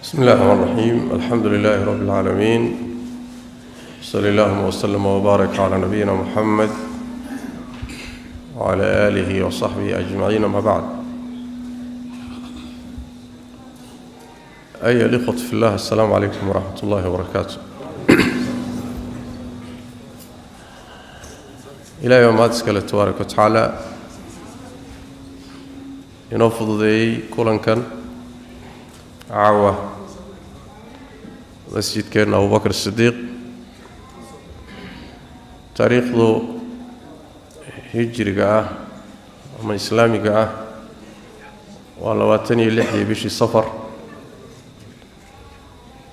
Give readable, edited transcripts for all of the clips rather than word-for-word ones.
بسم الله الرحمن الرحيم. الحمد لله رب العالمين، صلى الله وسلم وبارك على نبينا محمد وعلى آله وصحبه أجمعين. ما بعد، أيها الإخوة في الله، السلام عليكم ورحمة الله وبركاته. إلى يوم أتسكال تبارك وتعالى ينفض ذي كلن كان عاوة مسجد كان أبو بكر الصديق. تاريخ ذو هجري أما إسلامي واللواتني لحي بشي سفر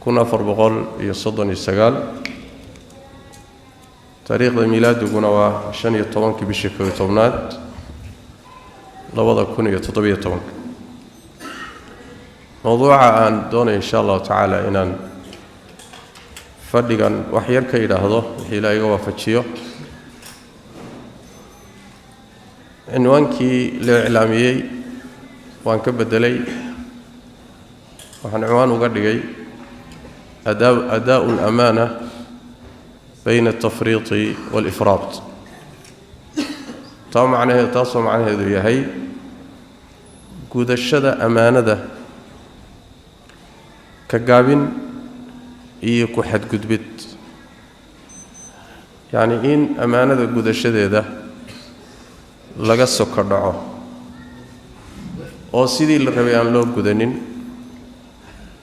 كنا أفر بغل يصدني السقال. تاريخ ذو ميلاد كنا شان يطوانك بشي كويتوبنات لوضع كنا يتطبيع طوانك. موضوع عن دون إن شاء الله تعالى إنان فردقاً وحير كيدا هذا إلى يقوى فتشيه عنوانكي لإعلاميي وانك بدلي وحن عنوان وقردقي أداء الأمانة بين التفريط والإفراط. طبعا معناه تاصل معناه ذو يهي قود الشدى أمانة كقابين iyo ku xadgudbid, yani in amaanada gudashadeeda laga soo dhaco oo sidii la rabay aan loo gudanin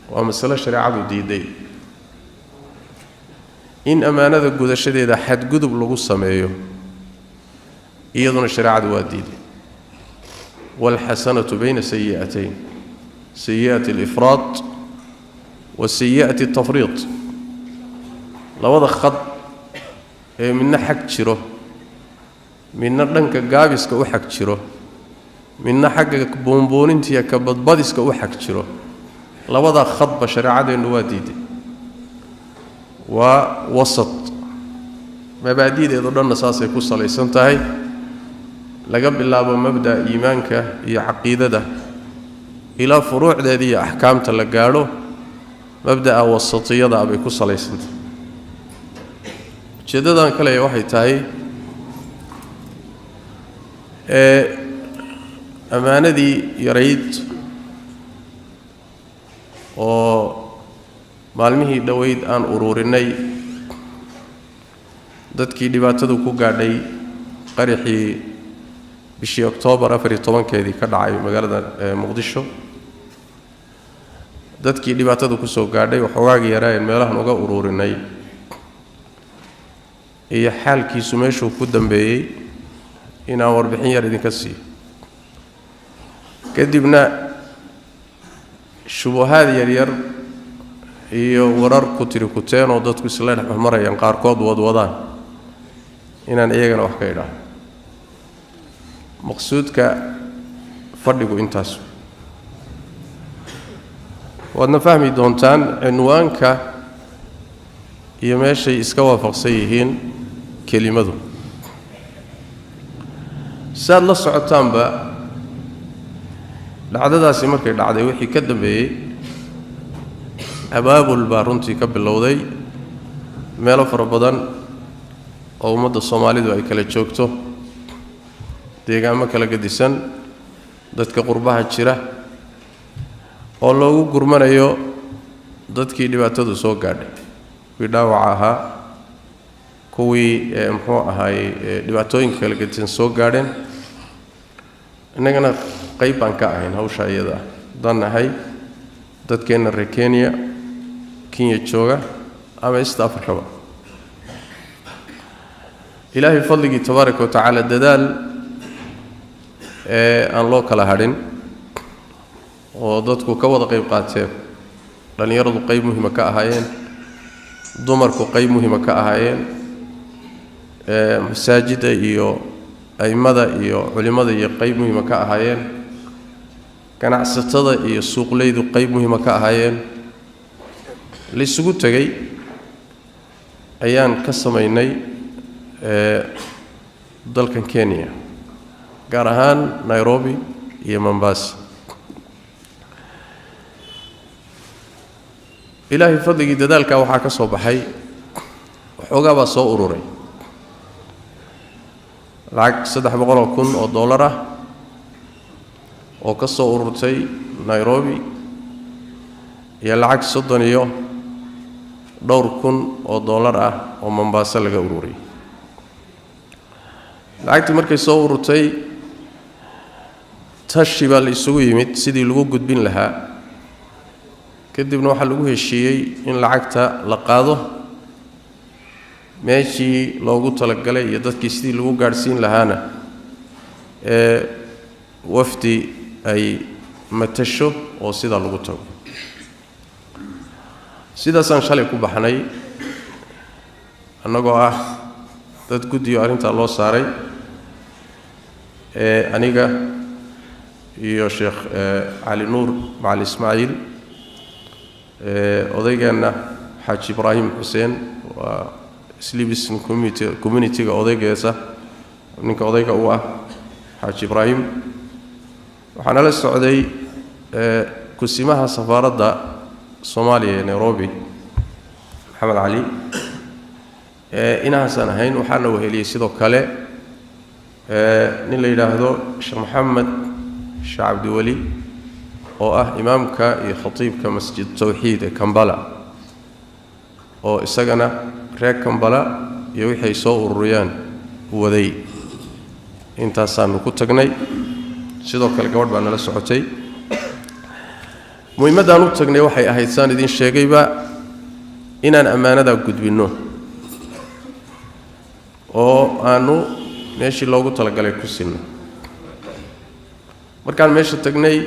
waa mas'ala shariicadu diiday. in amaanada gudashadeeda xadgudub lagu sameeyo iyaduna shariicadu waa diiday. wal hasanatu bayna sayyi'atayn, sayyi'ati al-ifrat وسيئة التفريط. لوضع خط من حق شره، من نرنك جابس كوحق شره، من حق بونبون تيا كبضبادس كوحق شره. لوضع خط بشريعة الواديد ووسط مبادئ إذا النصاص يكون صلى سنتهي لقبل الله بمبدأ إيمانك هي عقيدة ده إلى فروع ذي أحكام تلقاله مبدأ وسطية ده أبي كوس عليه سنت. جدّاً كلا يوحي تاي أمانة دي يريد ومعلمه دويد أن أرورني دتكي دباتدو كو قاعدي قريحي بشي أكتوبر أفري طبعاً كذي كدعي مقالة مقدشو. dadkii dhibaatada ku soo gaadhay waxoogaagii yaraayeen meelahan uga ururinay iyo xaalkiisu meeshuu ku dambeeyay inaan warbixin yar idinka siiyo. kadibna shubuhaad yaryar iyo warar ku tiri kuteen oo dadku isla dhex marayaan qaarkood wadwadaan inaan iyagana wax ka idhaahdo. maqsuudka fadhigu intaas waadna fahmi doontaan cinwaanka iyo meeshay iska waafaqsan yihiin kelimadu. saad la socotaanba dhacdadaasi markay dhacday wixii ka dambeeyay abaabul baa runtii ka bilowday meelo fara badan oo ummadda Soomaalidu ay kala joogto, deegaamo kala gadisan, dadka qurbaha jira oo loogu gurmanayo dadkii dhibaatadu soo gaadhay, kuwii dhaawaca ahaa, kuwii muxuu ahaay dhibaatooyinka kala gedisan soo gaadheen. innagana qayb baan ka ahayn hawsha iyada haddaan nahay dadkeenna reer Kenya jooga ama East Africa. ilaahay fadligii tabaaraka wa tacaala dadaal aan loo kala hadhin oo dadku ka wada qayb qaateen. dhalinyaradu qayb muhiim ka ahaayeen, dumarku qayb muhiim ka ahaayeen, masaajida iyo aimada iyo culimada iyo qayb muhiim ka ahaayeen, ganacsatada iyo suuqleydu qayb muhiim ka ahaayeen. la isugu tagay ayaan ka sameynay dalkan Kenya, gaar ahaan Nairobi iyo Mombasa. ilaahay fadligii dadaalka waxaa ka soo baxay waxoogaa baa soo ururay lacag $300,000 oo dollar ah oo ka soo ururtay Nairobi iyo lacag 32,000 oo dollar ah oo Mombasa laga ururay lacagtii markay soo ururtay tashi baa la isugu yimid sidii lagu gudbin lahaa kadibna waxa lagu heshiiyay in lacagta la qaado meeshii loogu talagalay iyo dadkii sidii lagu gaarsiin lahaana wafdi ay matasho oo sida lagu tago sidaasaan shalay ku baxnay annagoo ah dad guddiyo arrinta loo saaray aniga iyo Sheekh Ali Nuur Macal Ismaaciil odaygeena Xaaji Ibraahim Xuseen waa Sleevis community-ga odaygeesa ninka odayga uu ah Xaaji Ibraahim waxaana la socday kusimaha safaaradda Soomaaliya ee Nairobi Maxamed Ali inaasan ahayn waxaana weheliyay sidoo kale nin la yiraahdo Sheekh Maxamed Shacabdi Wali oo ah imaamka iyo khatiibka Masjid Tawxiid ee Kampala oo isagana reer Kampala iyo wixii soo ururiyaan waday intaasaan ku tagnay sidoo kale gabadh baa nala socotay muhiimadaan u tagnay waxay ahayd saan idin sheegayba inaan amaanada gudbino oo aanu meeshii loogu talagalay ku sinno markaan meesha tagnay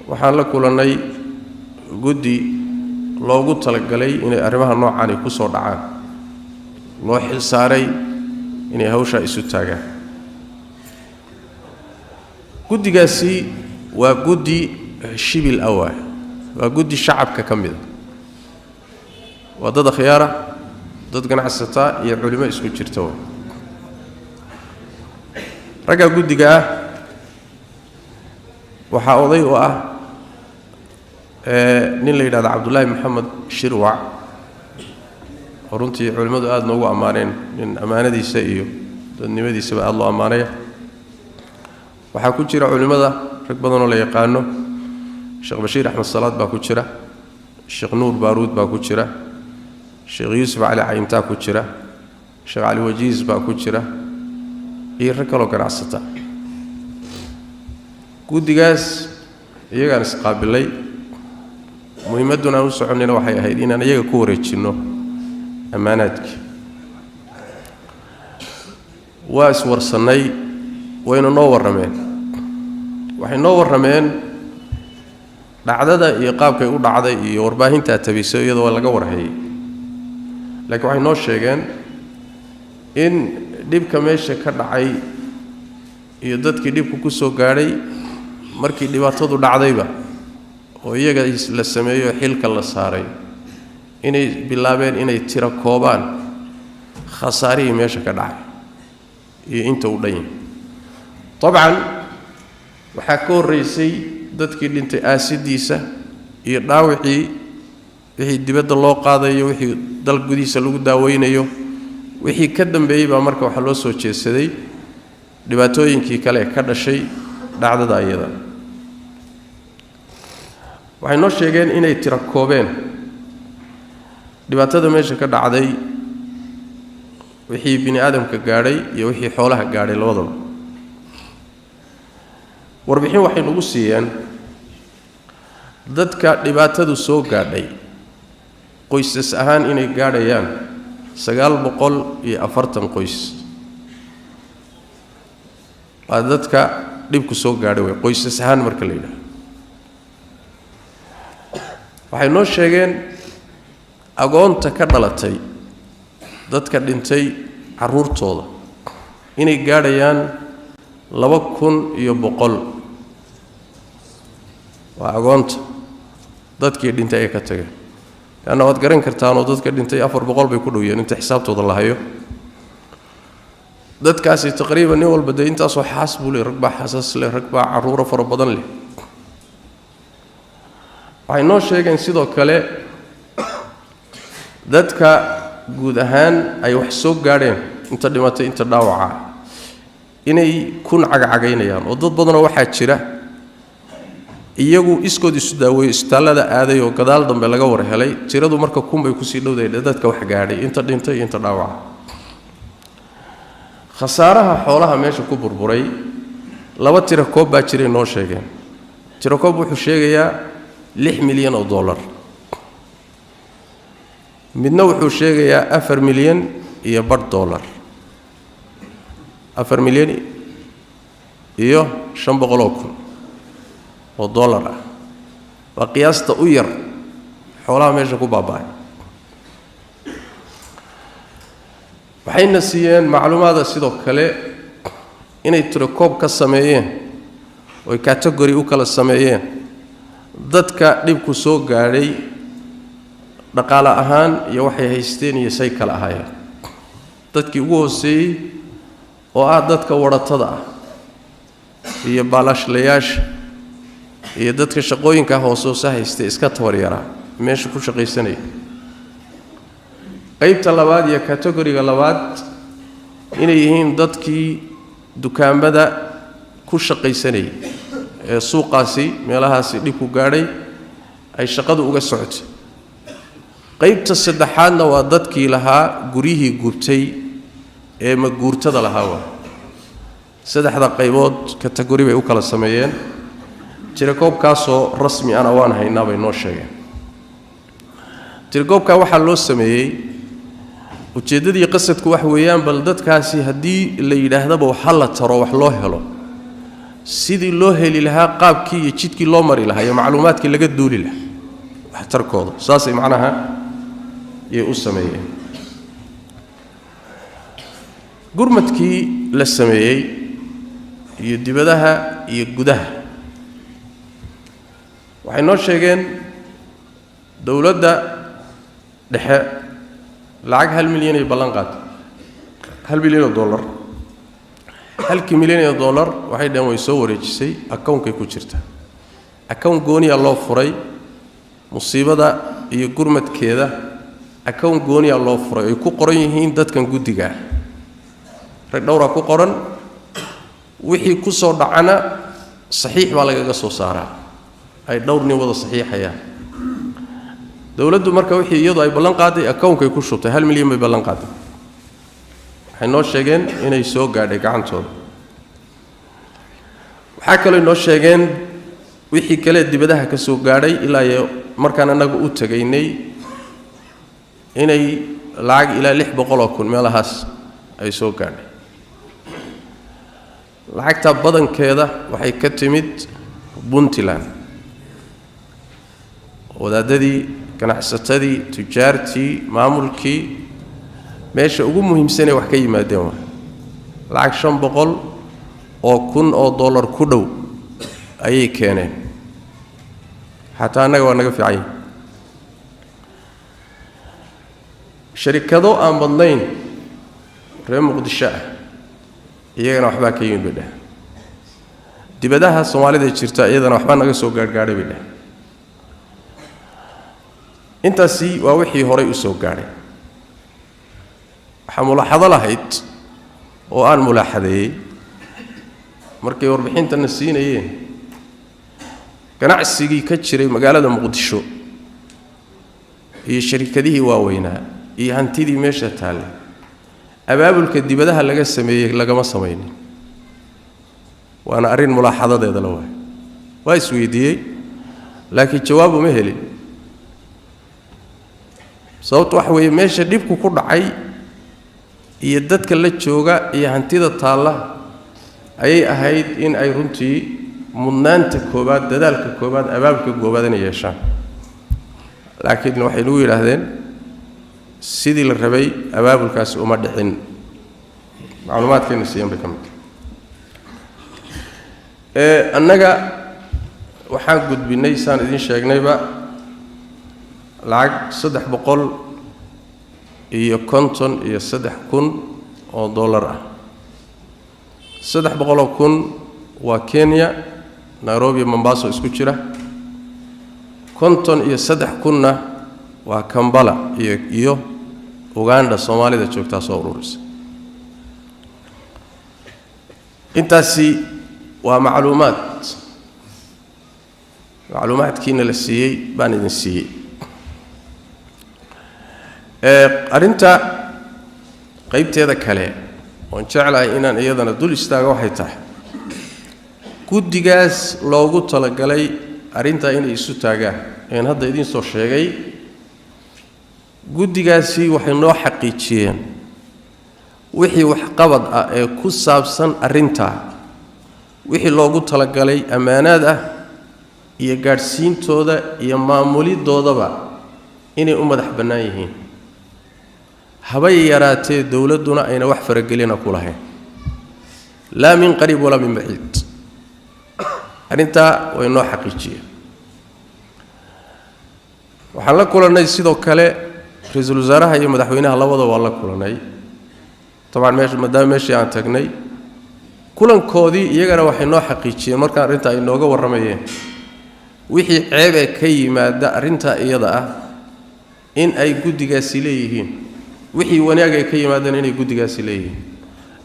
waxaan la kulannay guddi loogu talagalay inay arrimaha noocan ku soo dhacaan loo xil saaray inay hawsha isu taagaan guddigaasi waa guddi shibil awaa waa guddi shacabka ka mid waa dad khiyaara dad ganacsata iyo culimo isku jirta ragga guddiga waxaa oday oo ah nin la yiraahdo Cabdullaahi Maxamed Shirwac oo runtii culimadu aad noogu amaaneen in amaanadiisa iyo dadnimadiisa aad loo amaanaya waxaa ku jira culimada rag badan oo la yaqaano Sheekh Bashiir Ahmed Salaad baa ku jira Sheekh Nuur Baaruud baa ku jira Sheekh Yuusuf Ali Caynta ku jira Sheekh Ali Wajiis baa ku jira iyo rag kale oo ganacsata guddigaas iyagaan isqaabilay muhiimaduna u soconayna waxay ahayd inaan iyaga ku wareejino amaanaadkii waa iswarsanay wayna noo warrameen waxay noo warrameen dhacdada iyo qaabkay u dhacday iyo warbaahinta tabisay iyadoo laga warhayay laakiin waxay noo sheegeen in dhibka meesha ka dhacay iyo dadkii dhibku ku soo gaadhay markii dhibaatadu dhacdayba oo iyaga la sameeyo xilka la saaray inay bilaabeen inay tira koobaan khasaarihii meesha ka dhacay iyo inta u dhan طبعا waxaa ka horeysay dadkii dhintay aasidiisa iyo dhaawicii wixii dibadda loo qaadayo wixii dal gudiisa lagu daaweynayo wixii ka dambeeyay baa marka waxa loo soo jeesaday dhibaatooyinkii kale ka dhashay dhacdada ayada waxay noo sheegeen inay tira koobeen dhibaatada meesha ka dhacday wixii bini aadamka gaadhay iyo wixii xoolaha gaadhay labadaba warbixin waxay nagu siiyeen dadka dhibaatadu soo gaadhay qoysas ahaan inay gaadhayaan 940 qoys waa dadka dhibku soo gaadhay way qoysas ahaan marka la yiraahdo waxay noo sheegeen agoonta ka dhalatay dadka dhintay caruurtooda inay gaadhayaan 2100 waa agoonta dadkii dhintay ay ka tageen ana wad garan kartaan oo dadka dhintay 400 bay ku dhawiyeen inta xisaabtooda la hayo dadkaasi taqriiban nin walba inta soo xaasbu leh ragba xasas leh ragba caruur fara badan leh waxay noo sheegeen sidoo kale dadka guud ahaan ay wax soo gaadheen inta dhimatay inta dhaawaca inay kun cagacagaynayaan oo dad badan waxaa jira iyagu iskood isu daaweeyay isbitaalada aaday oo gadaal dambe laga war helay tiradu marka kun bay ku sii dhowday dadka wax gaadhay inta dhintay inta dhaawaca khasaaraha xoolaha meesha ku burburay laba tiro koob baa jiray noo sheegeen tiro koob wuxuu sheegayaa $6 milyan midna wuxuu sheegayaa $4 milyan iyo $1 $4 milyan iyo $500,000 oo dollar ah waa qiyaasta u yar xoolaha meesha ku baaba'ay waxayna siiyeen macluumaadka sidoo kale inay tiro koob ka sameeyeen oo category u kala sameeyeen dadka dhibku soo gaadhay dhaqaale ahaan iyo waxay haysteen iyo say kala ahaayeen dadkii ugu hooseeyay oo dadka waratada ah iyo baalashlayaasha iyo dadka shaqooyinka hoosoosa haystay iska tawaryara meesha ku shaqaysanay qaybta labaad iyo category-ga labaad inay yihiin dadkii dukaamada ku shaqaysanay ee suuqaasi meelahaasi dhib ku gaadhay ay shaqadu uga socotay qaybta saddexaadna waa dadkii lahaa gurihii gubtay ee ma guurtada lahaa saddexda qaybood category bay u kala sameeyeen tirakoobkaasoo rasmi ana waan haynaa bay noo sheegeen tirakoobka waxaa loo sameeyey ujeeddadii qasadku wax weeyaan bal dadkaasi haddii la yidhaahdaba waxa la taro wax loo helo sidii loo heli lahaa qaabkii iyo jidkii loo mari lahaa iyo macluumaadkii laga duuli lahaa waxtarkooda saasay macnaha yay u sameeyeen gurmadkii la sameeyey iyo dibadaha iyo gudaha waxay noo sheegeen dawladda dhexe lacag $1 milyan ay ballan qaaday $1 milyan $1 milyan waxay dhan way soo wareejisay account-kay ku jirta account gooniya loo furay musiibada iyo gurmadkeeda account gooniya loo furay ay ku qoran yihiin dadkan guddiga rag dhowra ku qoran wixii ku soo dhacana saxiix baa lagaga soo saaraa ay dhowr nin wada saxiixayaan dawladdu marka wixii iyadu ay ballan qaaday account-kay ku shubtay $1 milyan bay ballan qaaday waxay noo sheegeen inay soo gaadhay gacantooda waxaa kaloo noo sheegeen wixii kale dibadaha ka soo gaadhay ilaa iyo markaan anagu u tagaynay inay lacag ilaa $600,000 meelahaas ay soo gaadhay lacagta badankeeda waxay ka timid Puntland wadaadadii ganacsatadii tujaartii maamulkii meesha ugu muhiimsan ee wax ka yimaadeen waa lacag $500,000 ku dhow ayay keeneen xataa annaga waa naga fiican sharikado aan badnayn reer Muqdisho ah iyagana waxbaa ka yimid bay dibadaha Soomaalida jirta iyadana waxbaa naga soo gaadhay bay intaasi waa wixii horay u soo gaadhay waxa mulaaxado lahayd oo aan mulaaxadeeyay markay warbixintana siinayeen ganacsigii ka jiray magaalada Muqdisho iyo shirkadihii waaweynaa iyo hantidii meesha taallay abaabulka dibadaha laga sameeyay lagama sameeynin waana arin mulaaxadadeeda la waa isweydiiyay laakiin jawaab uma helin sababtu wax weeye meesha dhibku ku dhacay iyo dadka la jooga iyo hantida taalla ayay ahayd in ay runtii mudnaanta koobaad dadaalka koobaad abaabka koobaad inay yeeshaan laakiin waxay nagu yiraahdeen sidii la rabay abaabulkaas uma dhicin macluumaadkeena siiyeen bay kamid annaga waxaan gudbinay saan idin sheegnayba lacag $353,000 ah $300,000 waa Kenya Nairobi Mombasa isku jira konton iyo saddex kunna waa Kampala iyo Uganda Soomaalida joogtaa soo ururisay intaasi waa macluumaadkiina la siiyey baan idin siiyey arinta qaybteeda kale oo jeclahay inaan iyadana dul istaago waxay tahay guddigaas loogu talagalay arinta inay isu taagaan een hadda idin soo sheegay guddigaasi waxay noo xaqiijiyeen wixii wax qabad ah ee ku saabsan arinta wixii loogu talagalay amaanad ah iyo gaarsiintooda iyo maamulidoodaba inay u madax bannaan yihiin habay yaraatee dawladuna ayna wax faragelina ku lahayn laa min qariib wala min baciid arinta way noo xaqiijiyeen waxaan la kulanay sidoo kale ra'iisul wasaaraha iyo madaxweynaha labadaba waa la kulanay طبعا meeshii aan tagnay kulankoodii iyagana waxay noo xaqiijiyeen marka arinta ay nooga waramayeen wixii ceeb ee ka yimaada arinta iyada ah in ay guddigaasi leeyihiin wixii wanaag ay ka yimaadeen inay guddigaasi leeyihiin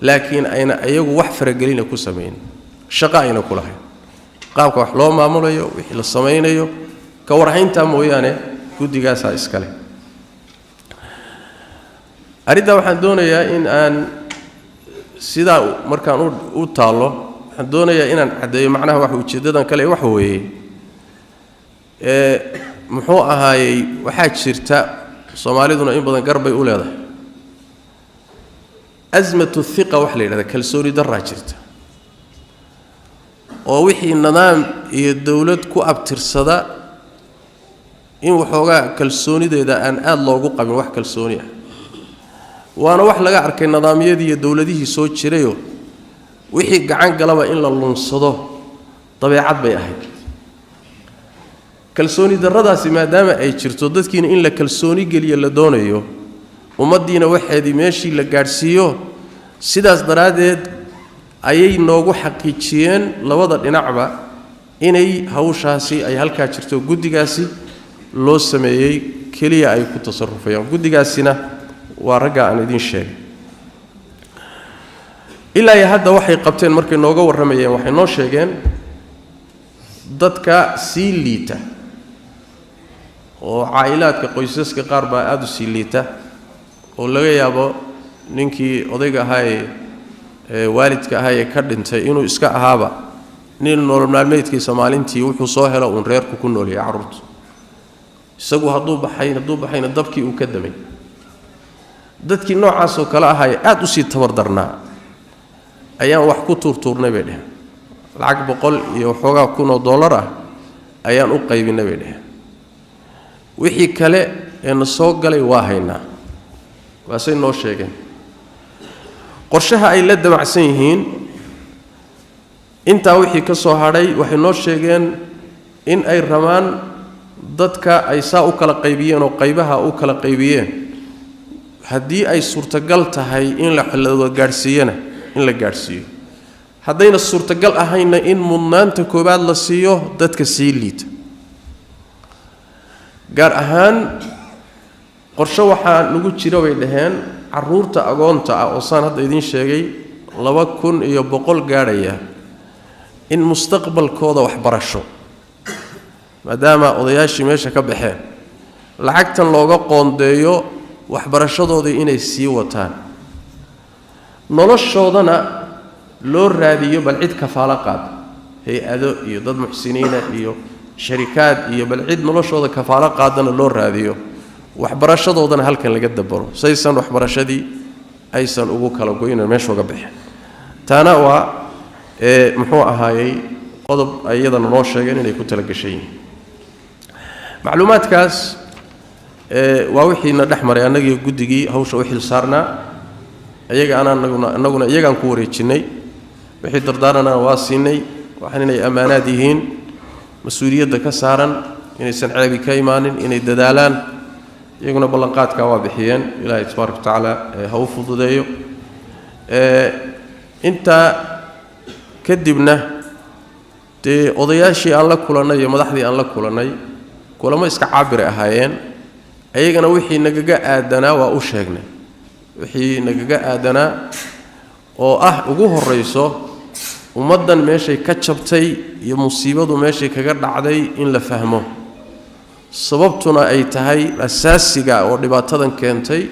laakiin ayna iyagu wax faragelina ku sameeyeen shaqo ayna ku lahayn qaabka wax loo maamulayo wixii la sameeynayo ka warhaynta mooyaane guddigaas iskale arinta waxaan doonayaa in aan sida markaan u taalo waxaan doonayaa inaan cadeeyo macnaha wax ujeedadan kale wax weeye muxuu ahaayay waxaa jirta Soomaaliduna in badan garbay u leedahay azmatu thiqa wax la yiraahdo kalsooni darra jirta oo wixii nidaam iyo dawlad ku abtirsada in waxoogaa kalsoonideeda aan aad loogu qabin wax kalsooni ah waana wax laga arkay nidaamyadii iyo dawladihii soo jireeyo wixii gacan galaba in la lunsado dabeecad bay ahayd kalsooni darradaasi maadaama ay jirto dadkiina in la kalsooni geliyo la doonayo ummadiina waxeedii meeshii la gaarsiiyo sidaas daraadeed ayay noogu xaqiijiyeen labada dhinacba inay hawshaasi ay halka jirto guddigaasi loo sameeyay kaliya ay ku tasarrufayaan guddigaasina waa ragga aan idin sheegay ilaa hadda waxay qabteen markay nooga waramayeen waxay noo sheegeen dadka sii liita oo caa'ilaadka qoysaska qaar baa aad u sii liita oo laga yaabo ninkii odayga ahaa ee waalidka ahaa ee ka dhintay inuu iska ahaaba nin nolol maalmeedkiisa maalintii wuxuu soo helo uun reerku ku nool yahay carruurta isagu hadduu baxayna dabkii uu ka damay dadkii noocaas oo kala ahay aad u sii tabardarnaa ayaan wax ku tuurtuurnay bay dhaheen lacag 100 iyo waxoogaa kun oo dollar ah ayaan u qaybinay bay dhaheen wixii kale ee soo galay waa haynaa waasay noo sheegeen qorshaha ay la damacsan yihiin inta wixii ka soo hadhay waxay noo sheegeen in ay rabaan dadka ay saa u kala qaybiyeen oo qaybaha u kala qaybiyeen haddii ay suurtagal tahay in la gaarsiiyana in la gaarsiiyo haddayna suurtagal ahayna in mudnaanta koobaad la siiyo dadka sii liita gaar ahaan qorshe waxaa lagu jiro bay dhaheen carruurta agoonta ah oo saan hadda idin sheegay 2100 gaaraya in mustaqbalkooda waxbarasho maadaama odayaashii meesha ka baxeen lacagtan looga qoondeeyo waxbarashadoodii inay sii wataan noloshoodana loo raadiyo bal cid kafaalo qaad hay'ado iyo dad muxsiniina iyo sharikaad iyo bal cid noloshooda kafaalo qaadana loo raadiyo waxbarashadoodana halkan laga dabaro saysan waxbarashadii aysan ugu kala goynin meesha uga bixin taana waa muxuu ahaayay qodob ayadana noo sheegeen inay ku tala gashay macluumaadkaas waa wixiina dhaxmaray anagii guddigii hawsha u xil saarnaa ayaga anaguna iyagaan ku wareejinay wixii dardaarana waa siinay waxaan inay amaanaad yihiin mas'uuliyadda ka saaran inaysan ceebi ka imaanin inay dadaalaan iyaguna ballanqaadka waa bixiyeen ilaahay tabaaraka wa tacaala ha u fududeeyo inta kadibna odayaashii aan la kulanay iyo madaxdii aan la kulanay kulamo iska caabir ahaayeen ayagana wixii nagaga aadanaa waa u sheegnay wixii nagaga aadanaa oo ugu horeyso ummadan meeshay ka jabtay iyo musiibadu meeshay kaga dhacday in la fahmo sababtuna ay tahay asaasiga oo dhibaatadan keentay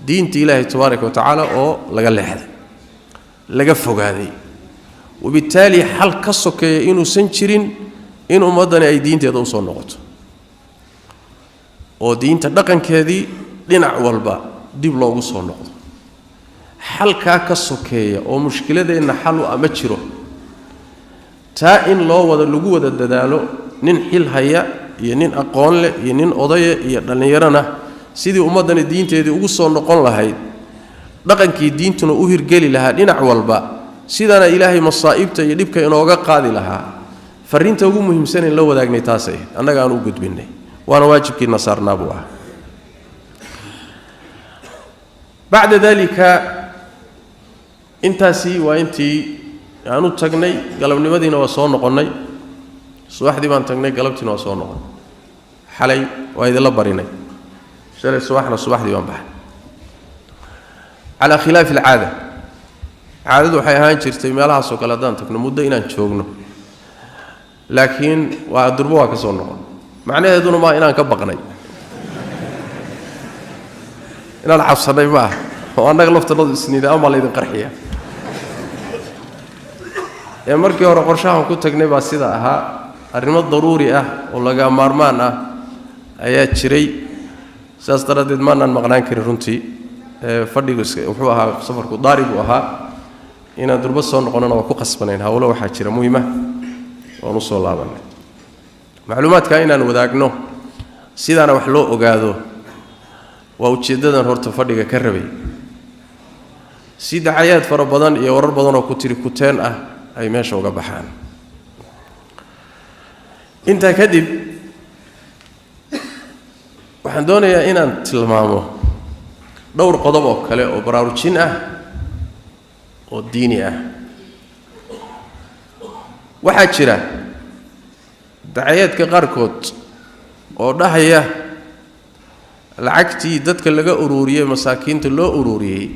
diinta Ilaahay tabaaraka wa tacaala oo laga leexday laga fogaaday وبالتالي حل كسوكي إنه سنشرين إنه مدن أي دين تيدا وصول نقطة ودين تدقن كذي لنع والبا دي بلا وصول نقطة حل كسوكي ومشكلة دي إن حلو أمتشره تا إن الله وذا اللقوة ذا الددالو نين حل هيا ينين أقوان ينين أضايا يرنا سيدي أمدن الدين تيدا وصول نقول لهاي دقن كي دين تنو أهر قالي لها لنع والبا sidana ilaahay masaa'ibta iyo dhibka inooga qaadi lahaa fariinta ugu muhiimsan in la wadaagnay taasay annaga aan u gudbinay waana waajibkiina saarnaabu bacda dalika intaasi waa intii aanu tagnay galabnimadiina waa soo noqonnay subaxdii baan tagnay galabtiina waa soo noqonnay xalay waa idin la barinay shalay subaxdii baan baxay ala khilaaf alcaada عادة وحياة جرتي مالها سوكلا دان تكون مدة إن نشوفنا لكن وأدربوها كسرنا معناه دون ما إن كبقني إن العصر نيباه وأنا قلفت الرد السنين أما اللي قرحية يا مركي ورا قرشاهم كنت تجنب السيدة الرماد ضروري ولا جا مارمان آيات شري سأستردد مانا المغنان كرنتي فردي وحوها سفر كضارب وها إن دربصون قلنا وكو قسمين هؤلاء وحاجة مهمة ونص الله بنا معلومات كائنا وذاكنه سيدنا وحلو وقادو ووجدنا هرت فرق كربي سيد عيات فربضان يورر بدن وكتير كتان أي ماشى وقبحان أنت كذب وحندون يا إن تلمامه دور قضبه كله وبراروتشين والديني waxaa jira dacayaadka qaarkood oo dhahaya lacagtii dadka laga ururiyay masaakiinta loo ururiyay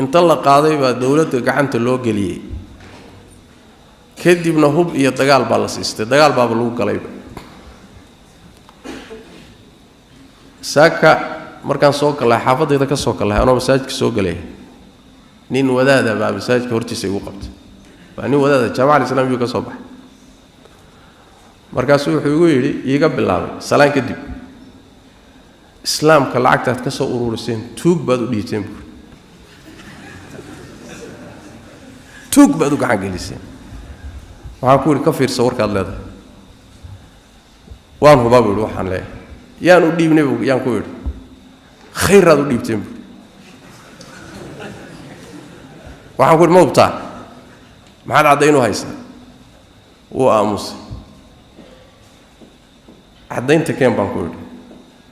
inta la qaaday baa dawladda gacanta loo galiyay kadibna hub iyo dagaal baa la siistay dagaal baa lagu galay saaka markaan soo galay xaafadayda ka soo galay anoo masaajidka soo galay nin wadaada baa masaajidka hortiisa igu qabtay bani wadaada jaamaca islaamiga ka soo baxay markaas wuxuu igu yiri iiga bilaabay salaan kadib islaamka lacagtaad ka soo ururiseen tuug baad u dhiiteen tuug baad u gacan geliseen waxaan ku yiri ka fiirso warkaad leedahay waan hubaa buu waxaan leeyahay yaan u dhiibnay yaan ku yiri khayraad u dhiibteen waxaan ku yiri ma hubtaa maxaad cadaynu haysaa wuu aamusay cadaynta keen baan ku yidhi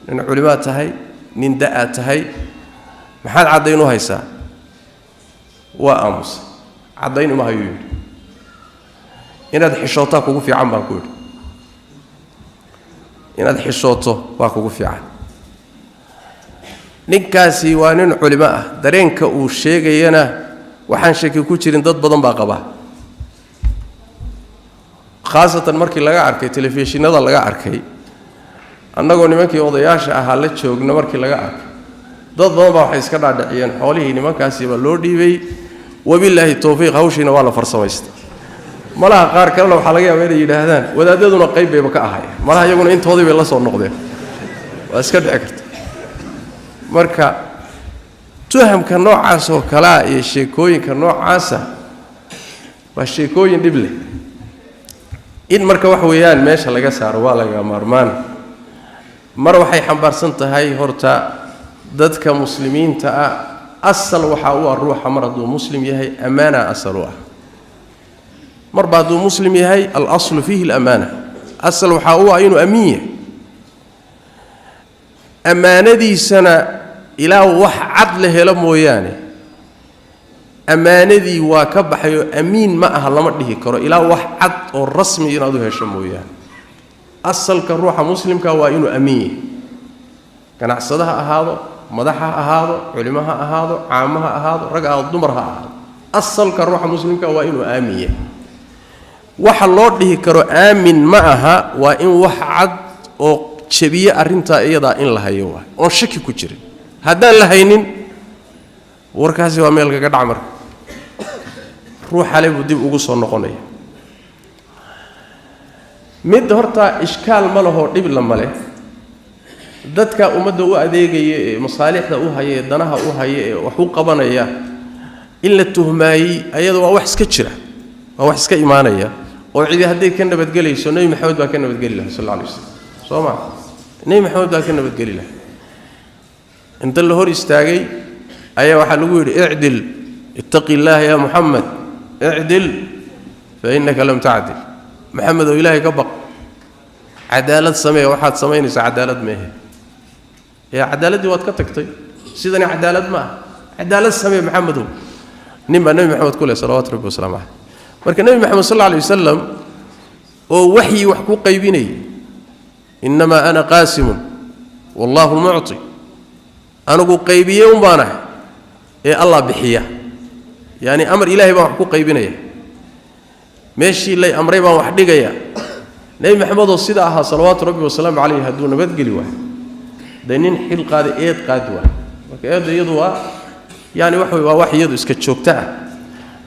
nin culimaa tahay nin da'a tahay maxaad cadaynu haysaa waa aamusay cadayn uma hayo yidhi inaad xishootaa kugu fiican baan ku yidhi inaad xishooto waa kugu fiican ninkaasi waa nin culimo ah dareenka uu sheegayana waxaan shaki ku jirin dad badan baa qaba khaasatan markii laga arkay telefishinada laga arkay annagoo nimankii odayaasha ahaa la joogna markii laga arkay dad badan baa waxay iska dhaadhiciyeen xoolihii nimankaasi baa loo dhiibay wabilaahi tawfiiq hawshiina waa la farsamaystay malaha qaar kalena waxaa laga yaabaa inay yidhaahdaan wadaadaduna qayb bayba ka ahay malaha iyaguna intoodii bay la soo noqdeen waa iska dhici karta marka tuhamka noocaas oo kala iyo sheekooyinka noocaasa waa sheekooyin dhib leh in marka wax weeyaan meesha laga saaro waa laga maarmaan mar waxay xambaarsan tahay horta dadka muslimiinta asal waxa uu ruuxa mar hadduu muslim yahay amaana asal u mar baaduu muslim yahay al-asl fihi al-amana asal waxa uu inuu amiin amaanadiisana ilaa wax cad la helo mooyaane amaanadii waa ka baxayo amiin ma aha lama dhihi karo ilaa wax cad oo rasmi inaad u hesho mooyaane أصل كروح مسلم كوائن أمين كان عصدها أهاض مدحها أهاض علمها أهاض عامها أهاض رجع الضمرها أهاض أصل كروح مسلم كوائن أمين وحلور به كرو آمن معها وإن وحد أو شبيه أرنتا أيضا إن لها يوه أو شك كتير هذا لهينين وركاسي واميل قد عمر روح عليه بدي بقص النقطة مد هرتا إشكال ماله ريب لما له دتك أمده وأديجي مصالح ده وهاي دناها وهاي وحقوق بنايا إلا التهماي أيضا وحس كتيرة وحس كإيمانية وعيد هديك كنا بتقلي سنة محمد بقى كنا بتقلي له صلى الله عليه وسلم سمع نبي محمد بقى كنا بتقلي له أنت اللي هو يستاجي أيه وحلوير اعدل اتق الله يا محمد اعدل فإنك لم تعدل محمد وإلهي كبق عدالة سمية واحد سمين إذا عدالة ما هي يا عدالة دي واتكتك طيب سيدنا عدالة ما عدالة سمية محمد نبى النبي محمد كله صلوات ربي وسلامه عليه ولكن النبي محمد صلى الله عليه وسلم ووحي وحقوق قيبيني إنما أنا قاسم والله المعطي أنا أقول قيبية ومبانح إيه الله بحية يعني أمر إلهي بان حقوق قيبيني ماشي اللي أمري بان وحدقيا نبي محمد الصداها صلوات ربي وسلامه عليه هدونا بدقلي واحد دينين حل قاد إيد قادوا وكأيد يدوا يعني وحي يدو اسكتشوكتها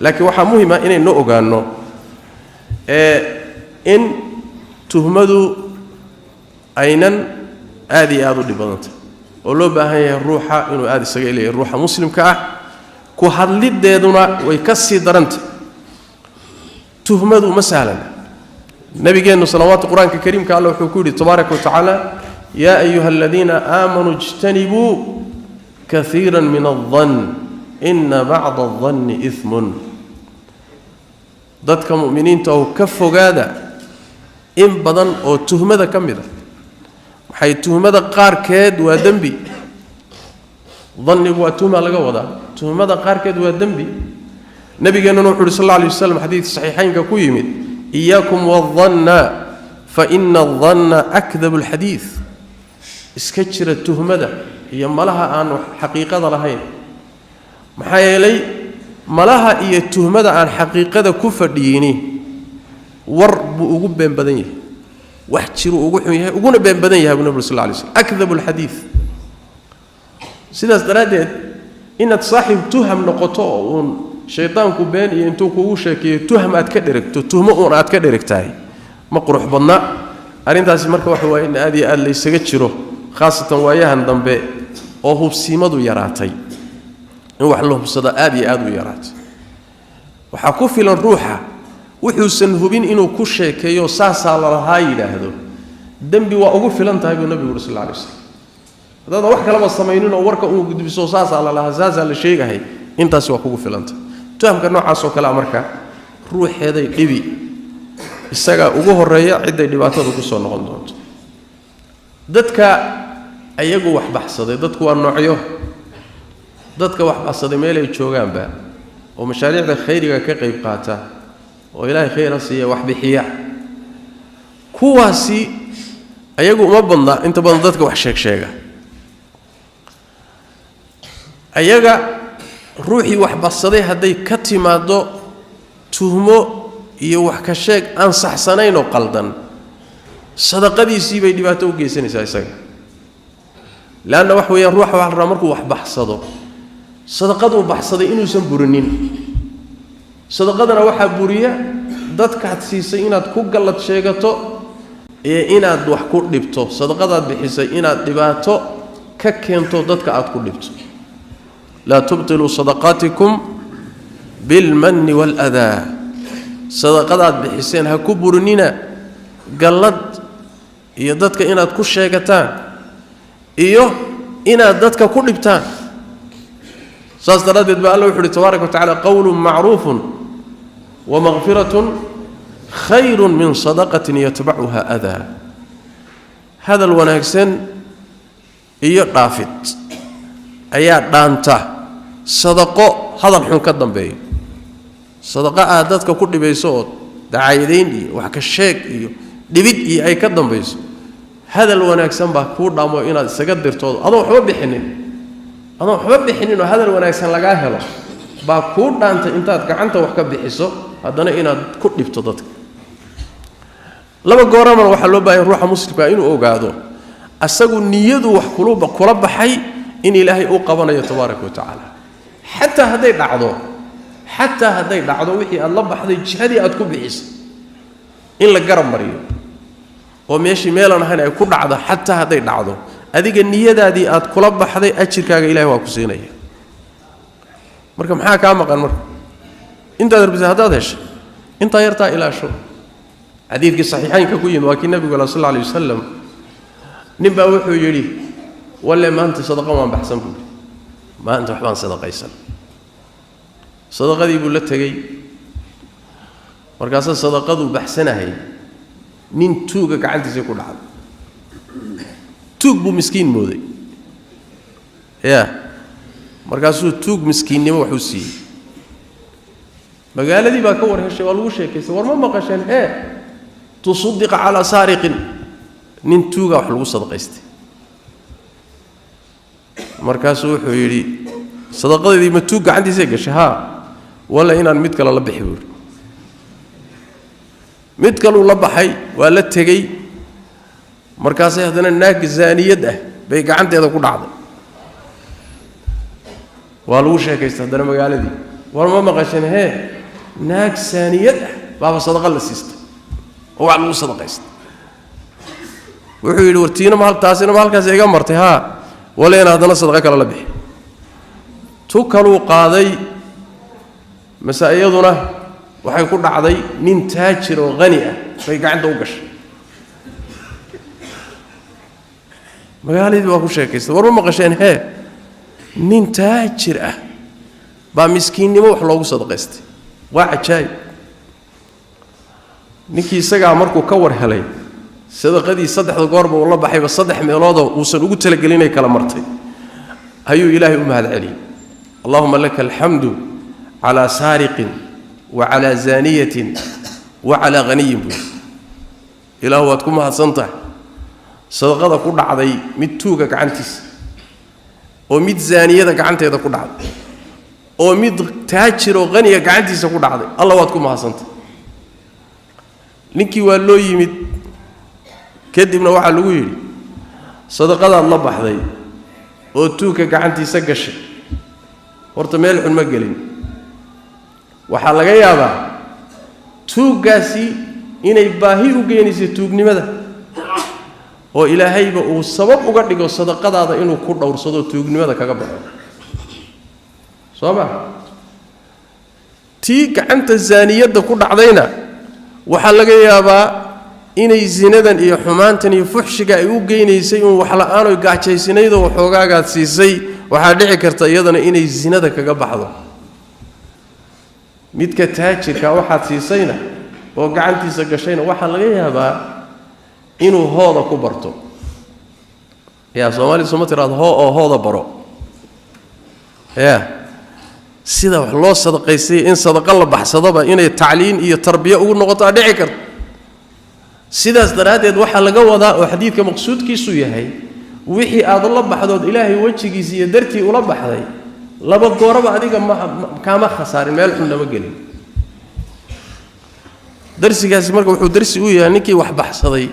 لكن waxa muhiim ah inay noo ogaano in tuhmadu aynan aadi aad u dhibanta oo loo baahan yahay ruuxa inuu aad isaga ilaahay ruuxa muslimka ah ku hadlideeduna way ka sii daranta tuhmadu masalan nabigeenu salawaatu quraanka kariimka Allah wuxuu ku yiri tabaaraka wa taala ya ayyuhalladhina aamanu ijtanibu kathiran min adh-dhann inna ba'da adh-dhanni ithmun dadka mu'miniinta oo ka fogaada in badan oo tuhmada kamida waxay tuhmada qaarkeed waa dambi dhannigu waa tuhma laga wada tuhmada qaarkeed waa dambi nabigeenu wuxuu sallallahu alayhi wasallam xadiis saxiixaynka ku yimid iyaakum wadh-dhanna fa inna adh-dhanna akdhabu al-hadith iska jira tuhmada iyo malaha aan xaqiiqada lahayn maxaa yeelay malaha iyo tuhmada aan xaqiiqada ku fadhiyini war buu ugu been badan yahay wax jiro ugu xun yahay uguna been badan yahay nabi sallallahu alayhi wasallam akdhabu alhadith sidaas daraadeed inaad saaxib tuham noqoto oo shaytaanku been iyo intuu kugu sheekeeyo tuham aad ka dheregto tuhmo oo aad ka dheregtahay ma qurux badna arintaasi marka waxa weeye in aad iyo aad la isaga jiro khaasatan waayahan dambe oo hubsiimadu yaraatay in wax loo hubsado aad iyo aad u yaraatay waxa ku filan ruuxa wuxuusan hubin inuu ku sheekeeyo saasa la lahaa yiraahdo dambi waa ugu filan tahay nabiga sallallahu alayhi wasallam hadda wax kale ma sameeynin oo warka uu gudbiso saasa la lahaa saasa la sheegahay intaas waa kugu filan tahay tuhamka noocaas oo kale marka ruuxeeday dhibi isaga ugu horeeya ciday dhibaatada ku soo noqon doonto dadka ayagu wax baxsaday dadku waa noocyo dadka wax baxsaday meel ay joogaanba oo mashaariicda khayriga ka qayb qaata oo ilaahay khayr siiya wax bixiya kuwaasi ayagu uma badna inta badan dadka wax sheega ayaga ruuxii wax baxsaday haday ka timaado tuhmo iyo wax ka sheeg aan saxsanayn oo qaldan sadaqadiisii bay dhibaato u geysanaysaa isaga laana wax weeyaan ruuxa wax markuu wax baxsado sadaqadu baxsaday inuusan burinin sadaqadana waxa buriya dadka had siisay inaad ku galad sheegato ee inaad wax ku dhibto sadaqadaad bixisay inaad dhibaato ka keento dadka aad ku dhibto la tubtilu sadaqatikum bil manni wal adha sadaqadaad bixiseen ha ku burinina galad iyo dadka inaad ku sheegataan iyo inaad dadka ku dhibtaan saas daradeed ba Allah wuxuu tabaaraka wa ta'ala qawlun ma'rufun wa maghfiratun khayrun min sadaqatin yatba'uha adha hada alwanaagsan iyo dhaafid ayaa dhaanta sadaqo hadal xun ka dambeeyo sadaqa aad dadka ku dhibayso dacaydeyn iyo wax ka sheeg iyo dhibid iyo ay ka dambayso hadal wanaagsan baa ku dhaamo inaad isaga dirto adoo waxba bixinin oo hadal wanaagsan laga helo baa ku dhaanta intaad gacanta wax ka bixiso haddana inaad ku dhibto dadka laba goorama waxa loo baahay ruuxa muslimka inuu ogaado asagu niyadu wax kula baxay in ilaahay uu qabanayo tabaaraka taala hatta haday dhacdo wixii aad la baxday jihadii aad ku bixisay in la garab mariyo oo meeshii meelan ahayn ay ku dhacdo hatta haday dhacdo adiga niyadaadii aad kula baxday ajirkaaga ilaahay waa ku siinaya marka maxaa ka maqan marka inta darbisa hadaad heshay inta yartaa ilaasho xadiidkii saxiixaynka ku yimid waa kii nabiga sallallahu alayhi wasallam nimba wuxuu yiri walla maanta sadaqa waan baxsan buu maanta waxbaan sadaqaysan sadaqadii buu la tagay markaas sadaqadu baxsanahay nin tuuga gacantiisa ku dhacay tuug buu miskiin mooday markaasuu tuug miskiinnimo wax u siiyey magaaladii baa ka war heshay waa lagu sheekaystay war ma maqasheen tusaddiq ala saariqin nin tuuga wax lagu sadaqaystay markaasuu wuxuu yidhi sadaqadeedii ma tuug gacantiisa gashay wala inaan mid kale la bixi buur mid kale uu la baxay waa la tagay markaas haddana naag zaaniyad bay gacanteeda ku dhacday waa lagu sheekaystay haddana magaaladii war ma maqasheen naag zaaniyad baaba sadaqa la siistay oo wax lagu sadaqaystay wuxuu yidhi wartiina ma haltaasina ma halkaas iga martay wala in haddana sadaqa kale la bixi tu kaluu qaaday masaa'iyaduna waxay ku dhacday nin taajir oo qani bay gacanta u gashay magaaladii waa ku sheekaystay war ma maqasheen nin taajir baa miskiinnimo wax loogu sadaqaystay waa cajaayib ninkii isagaa markuu ka war helay sadaqadii saddexda goorba uu la baxayba saddex meeloodoo uusan ugu talagelinay kala martay ayuu ilaahay u mahad celiyey allahumma laka alxamdu calaa saariqin wa calaa zaaniyatin wa calaa ghaniyin buu ilaahu waad ku mahadsantahay sadaqada ku dhacday mid tuuga gacantiisa oo mid zaaniyada gacanteeda ku dhacday oo mid taajir oo qaniya gacantiisa ku dhacday allah waad ku mahadsantahay ninkii waa loo yimid kadibna waxaa lagu yidhi sadaqadaad la baxday oo tuuga gacantiisa gashay horta meel xun ma gelin waxaa laga yaabaa tuuggaasi inay baahi u geenayso tuugnimada oo ilaahayba uu sabab uga dhigo sadaqadaada inuu ku dhowrsado tuugnimada kaga baxo soo tii gacanta zaaniyadda ku dhacdayna waxaa laga yaabaa inay zinadan iyo xumaantan iyo fuxshiga ay u geynaysay in wax la'aan oo gaajaysanaydoo waxoogaagaad siisay waxaa dhici karta iyadana inay zinada kaga baxdo midka taajirka waxaad siisayna oo gacantiisa gashayna waxaa laga yaabaa inuu hooda ku barto Soomaali soo ma tiraado hooda baro sida wax loo sadaqaysay in sadaqa la baxsadaba inay tacliin iyo tarbiya ugu noqoto dhici karto sidaas daraadeed waxa laga wadaa oo xadiidka maqsuudkiisu yahay wixii aad la baxdood ilaahay wajigiisa iyo dartii ula baxday laba gooraba adiga kaama khasaarin meel xun lama gelin darsigaasi marka wuxuu darsi u yahay ninkii wax baxsaday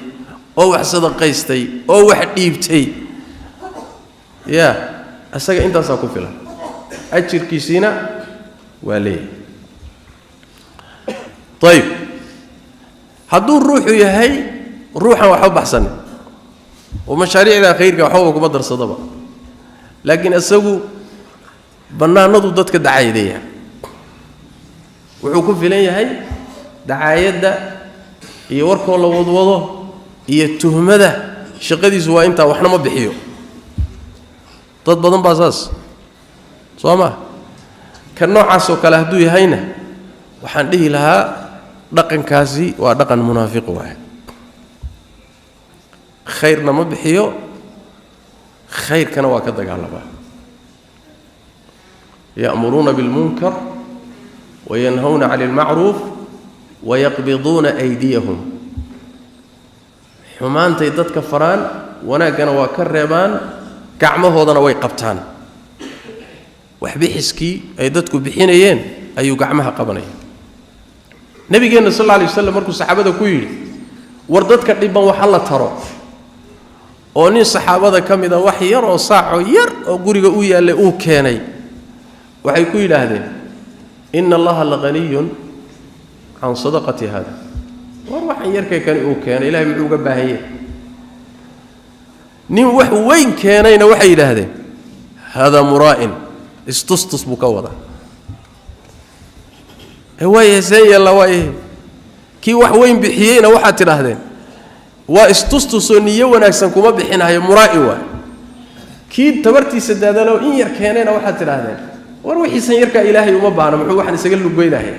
oo wax sadaqaystay oo wax dhiibtay asaga intaas ku filan ajirkiisina waa leeyahay طيب hadduu ruuxu yahay ruuxan wax u baxsan oo mashaariicda khayrka waxa kuma darsadaba laakiin asagu banaanadu dadka dacaayadaya wuxuu ku filan yahay dacaayada iyo warkoo la wadwado iyo tuhmada shaqadiisu waa inta waxna ma bixiyo dad badan baa saas sooma kan noocaas oo kale haduu yahayna waxaan dhihi lahaa dhaqankaasi waa dhaqan munaafiq waay khayrna ma bixiyo khayrkana waa ka dagaalama ya'muruna bil munkar wa yanhauna 'anil ma'ruf wa yaqbiduna aydiyahum xumaantay dadka faraan wanaagana waa ka reebaan gacmahoodana way qabtaan wax bixiskii ay dadku bixinayeen ayuu gacmaha qabanaya nabigeena sallallahu alayhi wasallam markuu saxaabada ku yiri war dadka dhiban waxa la taro oo nin saxaabada kamida wax yar oo saaco yar oo guriga u yaallay uu keenay waxay ku yiraahdeen inna allaha la ghaniyun an sadaqati hada war waxan yarkay kan uu keenay ilaahay muxuu uga baahan yahay nin wax weyn keenayna waxay yiraahdeen hada muraa'in istustus bukawada waaye say la waaye kii wax weyn bixiyayna waxa tiraahdeen waa istustusoo niyo wanaagsan kuma bixinayo muraa'i waa kii tabartiisa daadalo in yar keenayna waxa tiraahdeen war wixiisan yarka ilaahay uma baana muxuu waxan isaga lugeynahay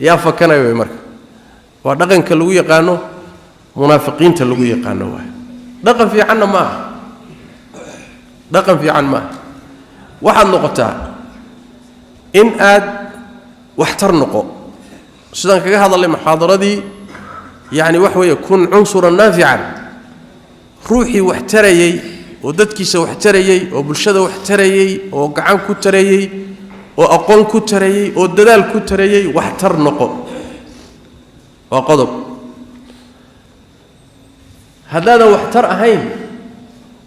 yaa fakanayo marka waa dhaqanka lagu yaqaano munaafiqiinta lagu yaqaano waa dhaqan fiicanna ma dhaqan fiican ma waxaad noqotaa in aad waxtar noqo sidaan kaga hadalay muxaadaradii يعني وحوي يكون عنصرا نافعا روحي واحتريي وددكيسا واحتريي وبلشده واحتريي وقعان كتريي واقون كتريي وددال كتريي واحتر نقو وقضب هذا واحتر اهين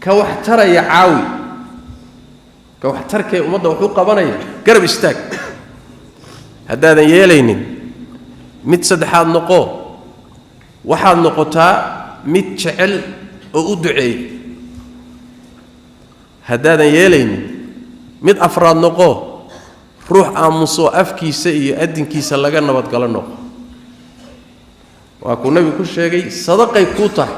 كواحتر يعاوي كواحتر كي امده وحو قبنيا قرب استاك هذا يلينين مid saddexaad noqo waxaad noqotaa mid jecel oo u duceey hadaadan yeelaynin mid afraad noqo ruux aamuso afkiisa iyo adinkiisa laga nabad galo noqo waa ku nabi ku sheegay sadaqay ku tahay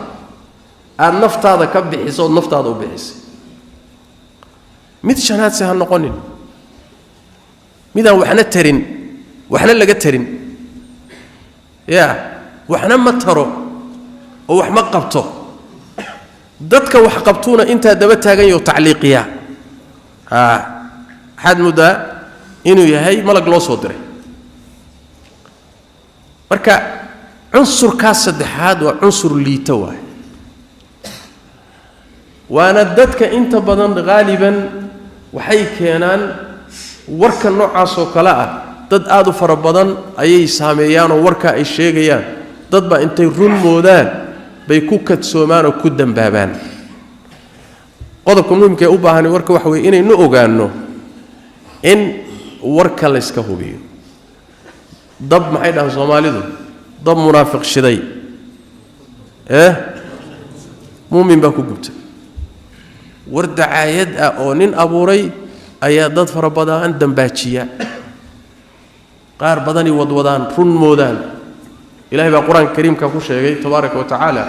aad naftaada ka bixiso naftaada u bixisay mid shanaad si ha noqonin midaan waxna tarin waxna laga tarin يا وحنا ما ترو وح ما قبطه دتك وح قبطونا انت دبا تاغان يو تعليقيا حد مدا انو يحيى ملق لو سو ديري marka عنصر ka saddexaad waa عنصر liita waa waana dadka inta badan qaaliban waxay keenaan warka noocaas oo kala ah dad aad u fara badan ayay saameeyaan oo warka ay sheegayaan dad ba intay run moodaan bay ku kadsoomaan oo ku dambaabaan qodobka muhiimka u baahan warka wax weey inaynu ogaano in warka la iska hubiyo dab maxay dhahan Soomaalidu dab munaafiq shiday muumin ba ku gubtay war dacaayad ah oo nin abuuray ayaa dad fara badan dambaajiya qaar badani wadwadaan run moodaan ilaahay baa quraanka kariimka ku sheegay tabaaraka wa taala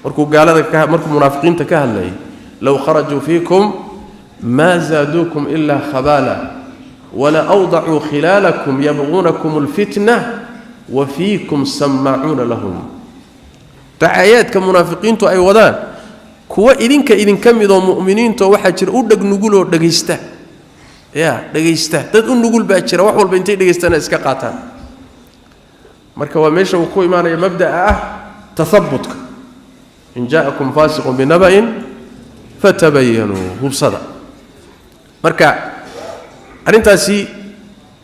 markuu gaalada ka markuu munaafiqiinta ka hadlay law kharaju fiikum ma zaadukum illa khabala wala awda'u khilalakum yabghunakum alfitna wa fiikum sama'una lahum ta'ayat munaafiqiintu ay wadaan kuwa idinka mido mu'miniinto waxa jir u dhagnugul oo dhageysta يا dhageysta dad u nugul baa jira wax walba intay dhageystana iska qaataan marka waa meesha uu ku iimaanaya mabda'a ah tathabbutka in ja'akum fasiqun binaba'in fatabayyanu hubsada marka arintaasi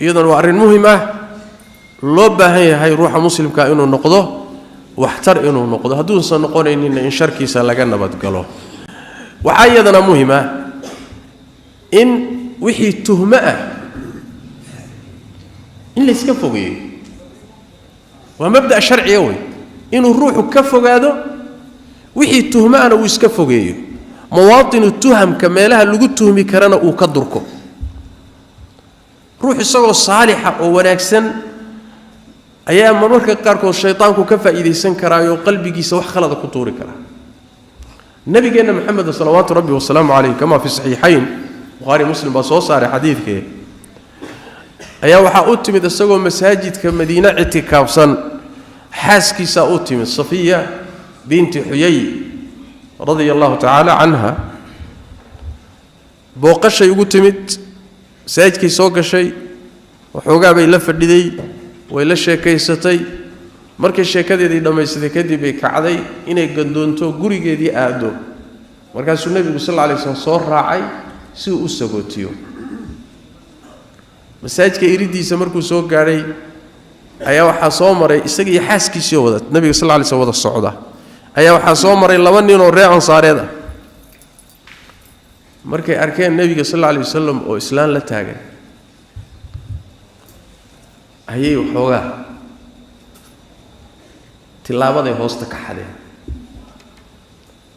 iyadana waa arin muhiim ah loo baahan yahay ruuxa muslimka inuu noqdo waxtar inuu noqdo hadduu san noqonaynin in sharkiisa laga nabad galo waxa iyadana muhiim ah in wixii tuhma ah in la iska fogeeyo waa mabda sharciya way inuu ruuxu ka fogaado wixii tuhma ah uu iska fogeeyo mawaatinu tuhamka meelaha lagu tuhmi karana uu ka durko ruux isagoo saalixa oo wanaagsan ayaa marmarka qaarkood shaytaanku ka faa'iideysan karaayo qalbigiisa wax khalad ku tuuri kara nabigeena maxamed sallallahu alayhi wa sallam kama fi sahihayn bukhari muslim ba soo saaray xadiidkee ayaa waxa uu timid isagoo masaajidka madiina itikaafsan xaaskiisa uu timid safiya binti huyay radiyallahu ta'ala anha booqashay ugu timid masaajidkii soo gashay waxoogaa bay la fadhiday way la sheekaysatay markay sheekadeedii dhamaysatay kadib ay kacday inay gandoonto gurigeedii aado markaasuu nabigu sallallahu alayhi wasallam soo raacay si uu u sagootiyo masaajidka iridiisa markuu soo gaaray ayaa waxa soo maray isaga iyo xaaskiisii wada nabiga sallallahu alayhi wasallam wada socda ayaa waxa soo maray laba nin oo reer ansaareed ah markay arkeen nabiga sallallahu alayhi wasallam oo islaan la taagan ayay waxoogaa tilaabaday hoosta ka xadeen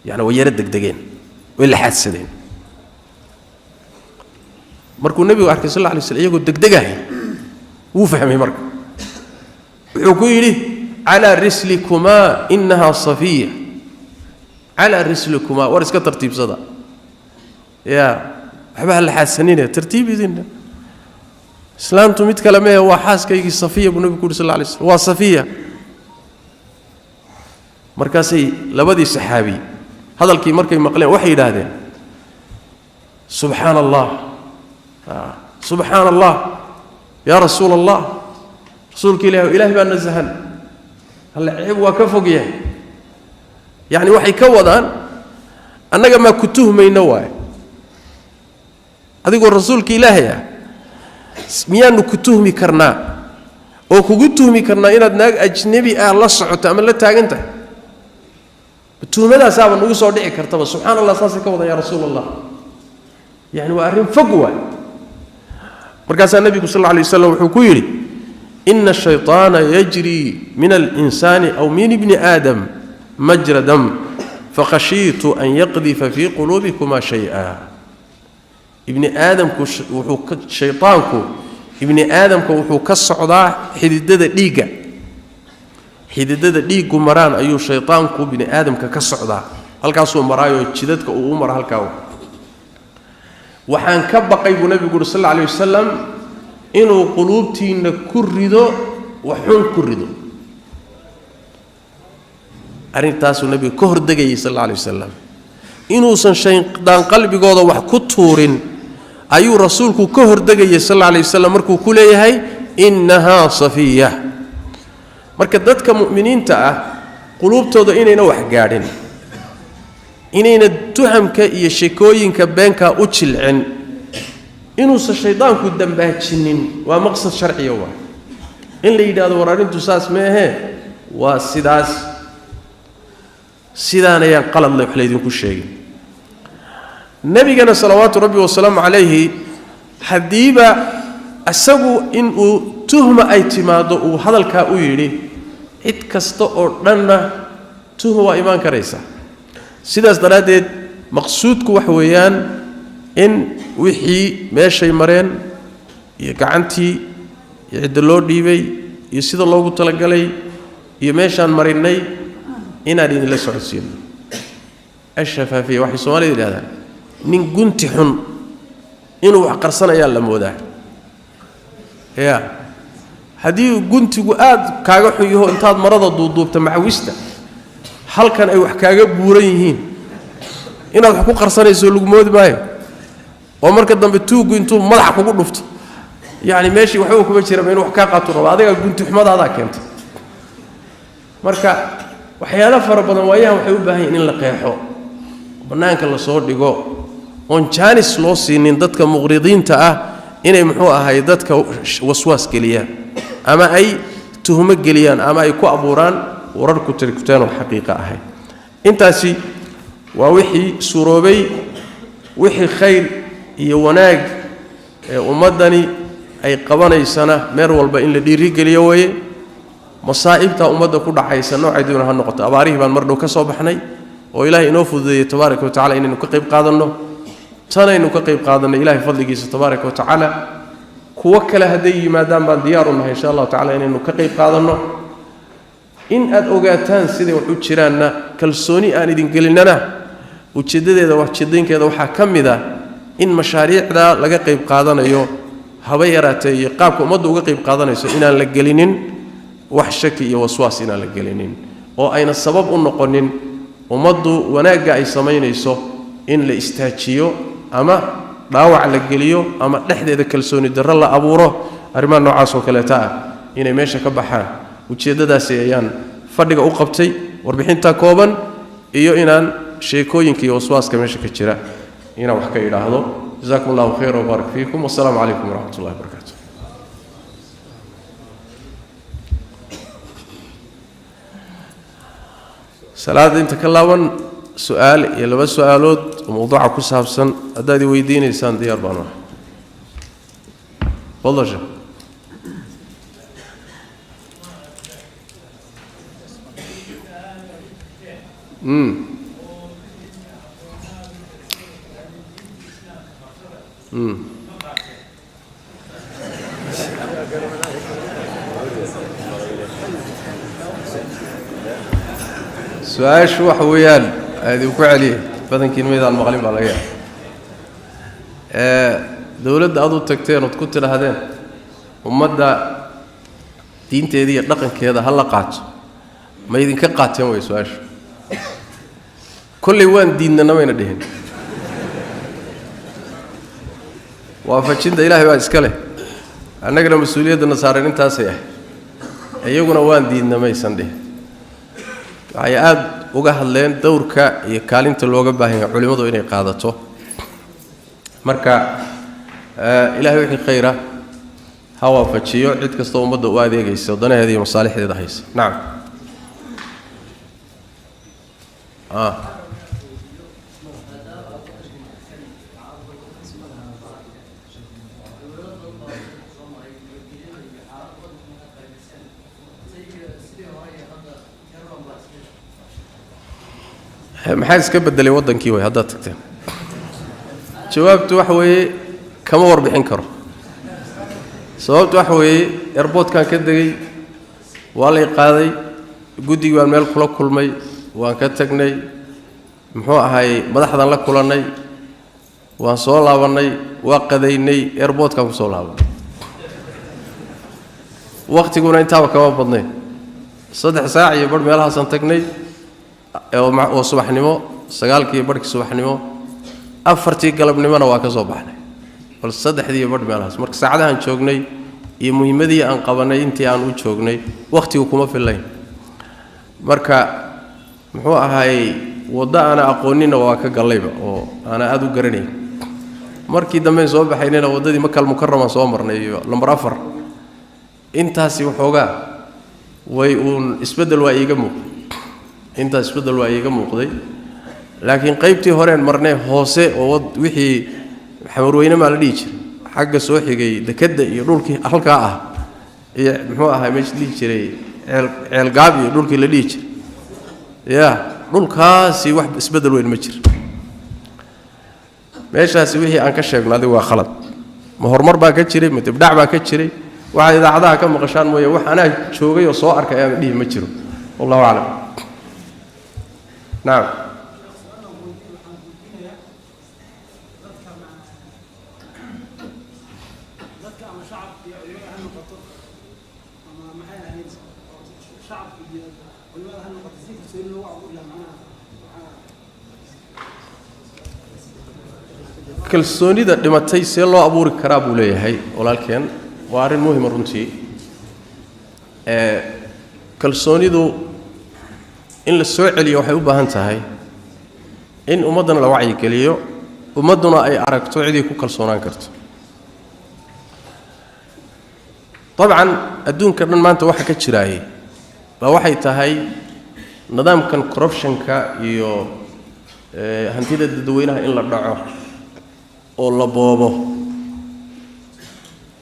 يعني ويرد دقدقين ولا حاسدين مركو النبي وحكي صلى الله عليه وسلم يقول دقدقاهي وفهمي مركو وحكي على رسلكما إنها صفية على رسلكما ورسك ترتيب صدا يا حبها الحسنين ترتيب يدين اسلامتم يتكلمي هو حاس كي صفية بالنبي صلى الله عليه وسلم وصفية مركاسي لبدي صحابي هذا الكي مركي مقلين وحي هذا سبحان الله سبحان الله يا رسول الله رسولك إلهي بأن نزهن هلا عيب وكفقيه يعني وحي كودان أنك ما كنتوه من نواه هذا يقول رسولك إلهي ميانو كنتوه مكرنا أو كنتوه مكرنا إن أدناك أجنبي الله صعود أمن لا تاقنته بتومدا سابا نوغو سو دحي كرتبا سبحان الله ساسي كودا يا رسول الله يعني وارين فقوه مركز النبي صلى الله عليه وسلم وحو يري ان الشيطان يجري من الانسان او من ابن ادم مجرى دم فخشيت ان يقذف في قلوبكما شيئا ابن ادم وحو شيطانكو ابن ادم وحو كسودا خديدده ديغا xididada dhiigu maraan ayuu shaytaanku bini aadamka ka socdaa halkaasoo maraayo jidadka uu mar halkaa waxaan ka baqay buu nabigu sallallahu alayhi wasallam inuu quluubtiina ku rido waxun ku rido arintaasuu nabigu ka hordagay sallallahu alayhi wasallam inuu san shaydaan qalbigooda wax ku tuurin ayuu rasuulku ka hordagay sallallahu alayhi wasallam markuu ku leeyahay innaha safiyah marka dadka mu'miniinta ah quluubtooda inayna wax gaadhin inayna tuhamka iyo sheekooyinka beenka u jilcin inuu shaydaanku dambaajinin waa maqsad sharci ah in la yiraahdo wararintu saas ma aha waa sidaan ayaan qalad la xaleedin ku sheegay nabigana salawaatu rabbi wa salaamu alayhi hadiiba asagu in uu tuhma ay timaado uu hadalka u yiri cid kasta oo dhanna tuhma waa iman karaysa sidaas daraadeed maqsuudku wax weeyaan in wixii meeshay mareen iyo gacantii iyo cid loo dhiibay iyo sida loogu talagalay iyo meeshaan marinay inaan idin la socodsiino ashafaafiya waxa Soomaalidu yiraahdaan nin gunti xun inuu wax qarsanaya la moodaa يا هذه قنتي قاد كاغا خيو انتاد مرضى دوبتا معويستا هل كان اي wax kaaga buuran yihiin inaad wax ku qarsanayso lagu moodi maayo oo marka dambe tuugu intuu madax kugu dhufto yaani meeshii waxba kuma jira in wax ka qaato rabo adiga gunti xumadaada keento marka waxyaalo fara badan waayaha waxay u baahan in la qeexo banaanka la soo dhigo on jaanis loo siinin dadka muqridiinta ah inay muxuu ahay dadka waswaas galiyaan ama ay tuhmo galiyaan ama ay ku abuuraan warar ku tirkutaan oo xaqiiqo ahay intaasi waa wixii suroobay wixii khayr iyo wanaag ee ummadani ay qabanaysana meer walba in la dhiiri geliyo way masaa'ibta ummadda ku dhacaysa nooceeduna ha noqoto abaarihi baan mar dhow ka soo baxnay oo ilaahay inoo fududeeyay tabaaraka wa tacaala inaynu ka qayb qaadanno tanaynu ka qayb qaadanno ilaahay fadligiisa tabaaraka wa tacaala kuwa kale haday yimaadaan baan diyaar u nahay insha Allah tacaala inaynu ka qayb qaadanno in aad ogaataan sidii wax u jiraanna kalsooni aan idin gelinana ujeedadeeda wax jidinkeeda waxa kamida in mashaariicda laga qayb qaadanayo haba yaraatay iyo qaabka ummadda uga qayb qaadanayso inaan la gelinin wax shaki iyo waswaas inaan la gelinin oo ayna sabab u noqonin ummaddu wanaaga ay sameynayso in la istaajiyo ama dhaawac la geliyo ama dhexdeeda kalsooni darro la abuuro arrimaha noocaas oo kale taa inay meesha ka baxaan ujeedadaasi ayaan fadhiga u qabtay warbixinta kooban iyo inaan sheekooyinka iyo waswaaska meesha ka jira inaan wax ka idhaahdo jazakumullahu khayran wa barak fiikum wassalaamu calaykum waraxmatullahi wabarakaatuh salaad inta ka laaban su'aal iyo laba su'aalood oo mawduuca ku saabsan haddaad i weydiinaysaan diyaar baan ahay والله شيخ سؤال شو حويان هذه وكعليه بدن كلمة المغلب على dawladda aad u tagteen oo ku tirahdeen ummadda diinteedii iyo dhaqankeeda hal la qaato ma idinka qaateen way su'aashu kulli waan diidnana mayna dhihin waafajinta ilaahay baa iska leh annagana mas'uuliyadda saaran intaasay ah iyaguna waan diidnamaysan dhihin waxay aad uga hadleen dowrka iyo kaalinta looga baahan yahay culimadu inay qaadato marka إلهي وحي خيره هوا فتشيو عد كستو مدة وادي جيس ودنا هذه مصالح هذا هيس نعم محاس كبد اللي ودن كيوي هذا تكتم جوابته وحوي كما وربحين كرو sababtu waxa weeye airportkan ka dagay waa la qaaday guddiga waan meel kula kulmay waan ka tagnay muxuu ahay madaxdan la kulanay waan soo laabanay waa qadaynay airportkan ku soo laabanay waqtiguna intaaba kama badnay 3 saac iyo bar meelahaas aan tagnay oo subaxnimo 9 barkii subaxnimo 4 galabnimona waa ka soo baxnay bal saddexdii badh meelahaas marka saacadahan joognay iyo muhiimadii aan qabanay intii aan u joognay waqtigu kuma filayn marka muxuu ahay wada ana aqoonina waa ka galayba oo ana aad u garanay markii dambe soo baxaynayna wadadii Makal Mukarrama soo marnay lambar 4 intaasi waxoogaa way uun isbedel waa iiga muuqday intaas isbedel waa iiga muuqday laakiin qaybtii horeen marnay hoose oo wixii xamarweyne ma la dhigi jiray xagga soo xigay dekada iyo dhulkii halka ah iyo muxuu ahaa meesh dhigi jiray ceel gaab iyo dhulkii la dhigi jiray ya dhulkaasi wax isbedel weyn ma jiro meeshaasi wixii aan ka sheegnay waa khalad ma hormar baa ka jiray ma dibdhac baa ka jiray waxa idaacadaha ka maqashaan mooye wax ana joogay oo soo arkay aan dhihi ma jiro wallahu a'lam naam kalsoonida dhimatay see loo abuuri karaa buu leeyahay walaalkeen waa arrin muhiim runtii kalsoonidu in la soo celiyo waxay u baahan tahay in ummadana la wacyi geliyo ummaduna ay aragto cidii ku kalsoonaan karto طبعا adduunka dhan maanta waxa ka jiraay waa waxay tahay nidaamkan corruption-ka iyo hantida dadweynaha in la dhaco oo la boobo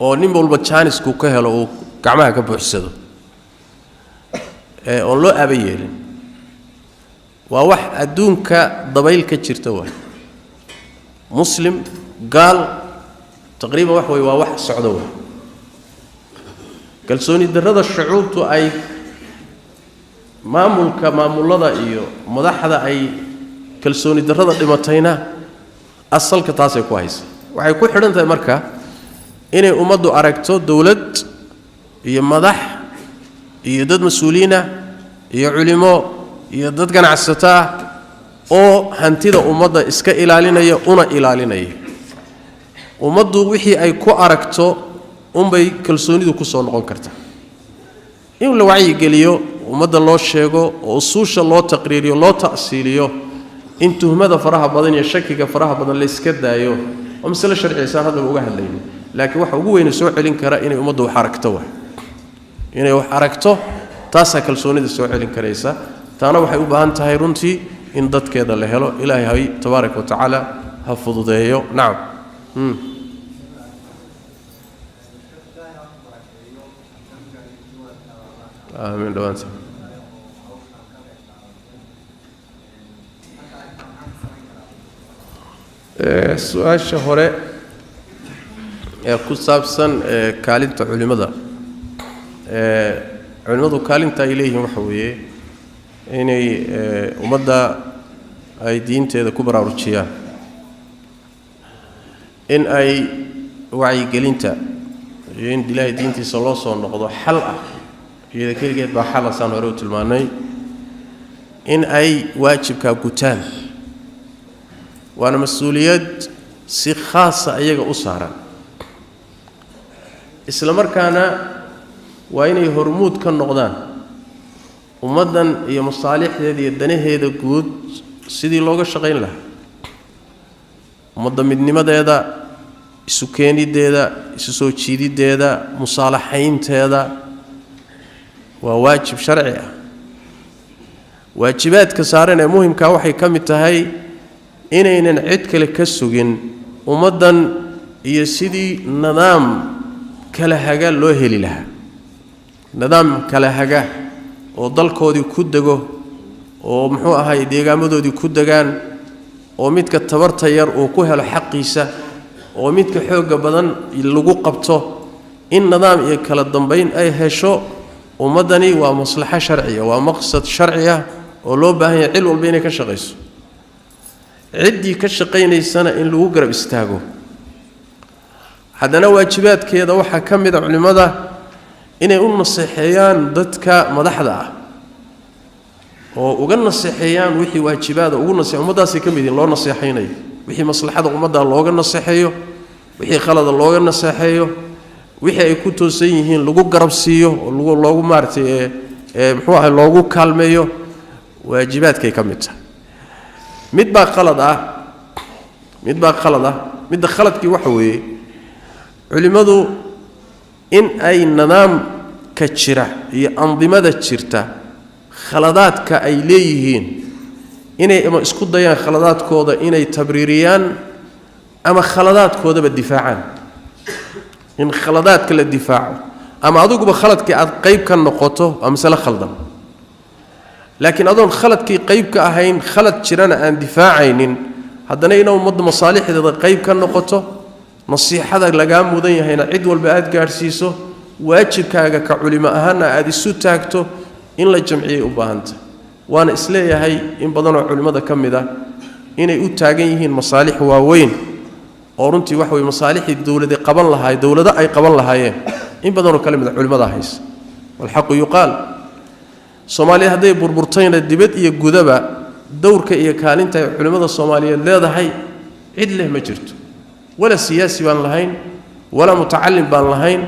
oo nin walba chance ku ka helo oo gacmaha ka buuxsado oo loo abayeelin waa wax adduunka dabayl ka jirta waa muslim gaal taqriiban wax way waa wax socdo waa kalsooni darrada shucuubtu ay maamulada iyo madaxda ay kalsooni darrada dhimatayna asalka taasay ku haysa waxay ku xidhan tahay marka inay ummaddu aragto dawlad iyo madax iyo dad mas'uuliina iyo culimo iyo dad ganacsata oo hantida ummadda iska ilaalinaya una ilaalinaya ummaddu wixii ay ku aragto umbay kalsoonidu ku soo noqon kartaa in la wacyi geliyo ummadda loo sheego oo usuusha loo taqriiriyo loo ta'siiliyo in tuhmada faraha badan iyo shakiga faraha badan la iska daayo oo mas'ala sharciisan hadda uga hadlayno laakiin waxa ugu weyn soo celin kara inay ummaddu wax aragto inay wax aragto taasa kalsoonida soo celin karaysa taana waxay u baahan tahay runtii in dadkeeda la helo ilaahay tabaaraka wa tacaala ha fududeeyo nacam آمين دوانسي سؤال شهورة كسابسن كالنت علماء علماء كالنت إليهم حويه إني ومدة أي دين تهذا كبرى رجيا إن أي وعي قلنتا إن دلائي دين تسلصون نقضوا حلقة إذا كلجت بحالة سنوات الماني إن أي واجب كابوتان وأنا مسؤوليات si khaasa ayaga u saaran isla markaana waa inay hormuud ka noqdaan ummadan iyo masaalixdeeda iyo danaheeda guud sidii looga shaqeyn lahaa ummadda midnimadeeda isu keenideeda isu soo jiidideeda musaalaxaynteeda waa waajib sharci ah waajibaadka saaran ee muhiimka waxay ka mid tahay inaynan cid kale ka sugin ummadan iyo sidii nidaam kala haga loo heli lahaa nidaam kala haga oo dalkoodii ku dago oo muxuu ahay deegaamadoodii ku dagaan oo midka tabarta yar uu ku helo xaqiisa oo midka xoog badan lagu qabto in nidaam iyo kala dambeyn ay hesho ummadani waa maslaxa sharciya waa maqsad sharciya oo loo baahan yahay cil walba inay ka shaqeyso ciddii ka shaqeynaysana in lagu garab istaago haddana waajibaadkeeda waxaa ka mid ah culimada inay u naseexeeyaan dadka madaxda ah oo uga naseexeeyaan wixii waajibaada ugu naseexo ummadaasi ka mid in loo naseexaynayo wixii maslaxada ummadda looga naseexeeyo wixii khalad looga naseexeeyo wixii ay ku toosan yihiin lagu garab siiyo oo loogu maartay muxuu ahay loogu kaalmeeyo waajibaadkay ka mid tahay mid baa khalad ah midda khaladkii waxa weeye culimadu in ay nidaam ka jira iyo andimada jirta khaladaadka ay leeyihiin inay ama isku dayaan khaladaadkooda inay tabriiriyaan ama khaladaadkoodaba difaacaan in khaladaadka la difaaco ama aduguba khaladkii aad qayb ka noqoto ama masala khaldan laakiin adoon khaladkii qayb ka ahayn khalad jirana aan difaacaynin haddana inuu ummadda masaalixdeeda qayb ka noqoto nasiixada lagaa mudan yahayna cid walba aad gaadhsiiso waajibkaaga ka culimo ahaana aad isu taagto in la jamciyay u baahanta waana isleeyahay in badanoo culimada ka mid ah inay u taagan yihiin masaalix waaweyn oo runtii wax way masaalixii dowlada ay qaban lahaayeen in badanoo kale mid culimada haysa walxaqu yuqaal Soomaaliya haday burburtayna dibad iyo gudaba dowrka iyo kaalinta ay culimada Soomaaliyeed leedahay cid leh ma jirto wala siyaasi baan lahayn wala mutacallim baan lahayn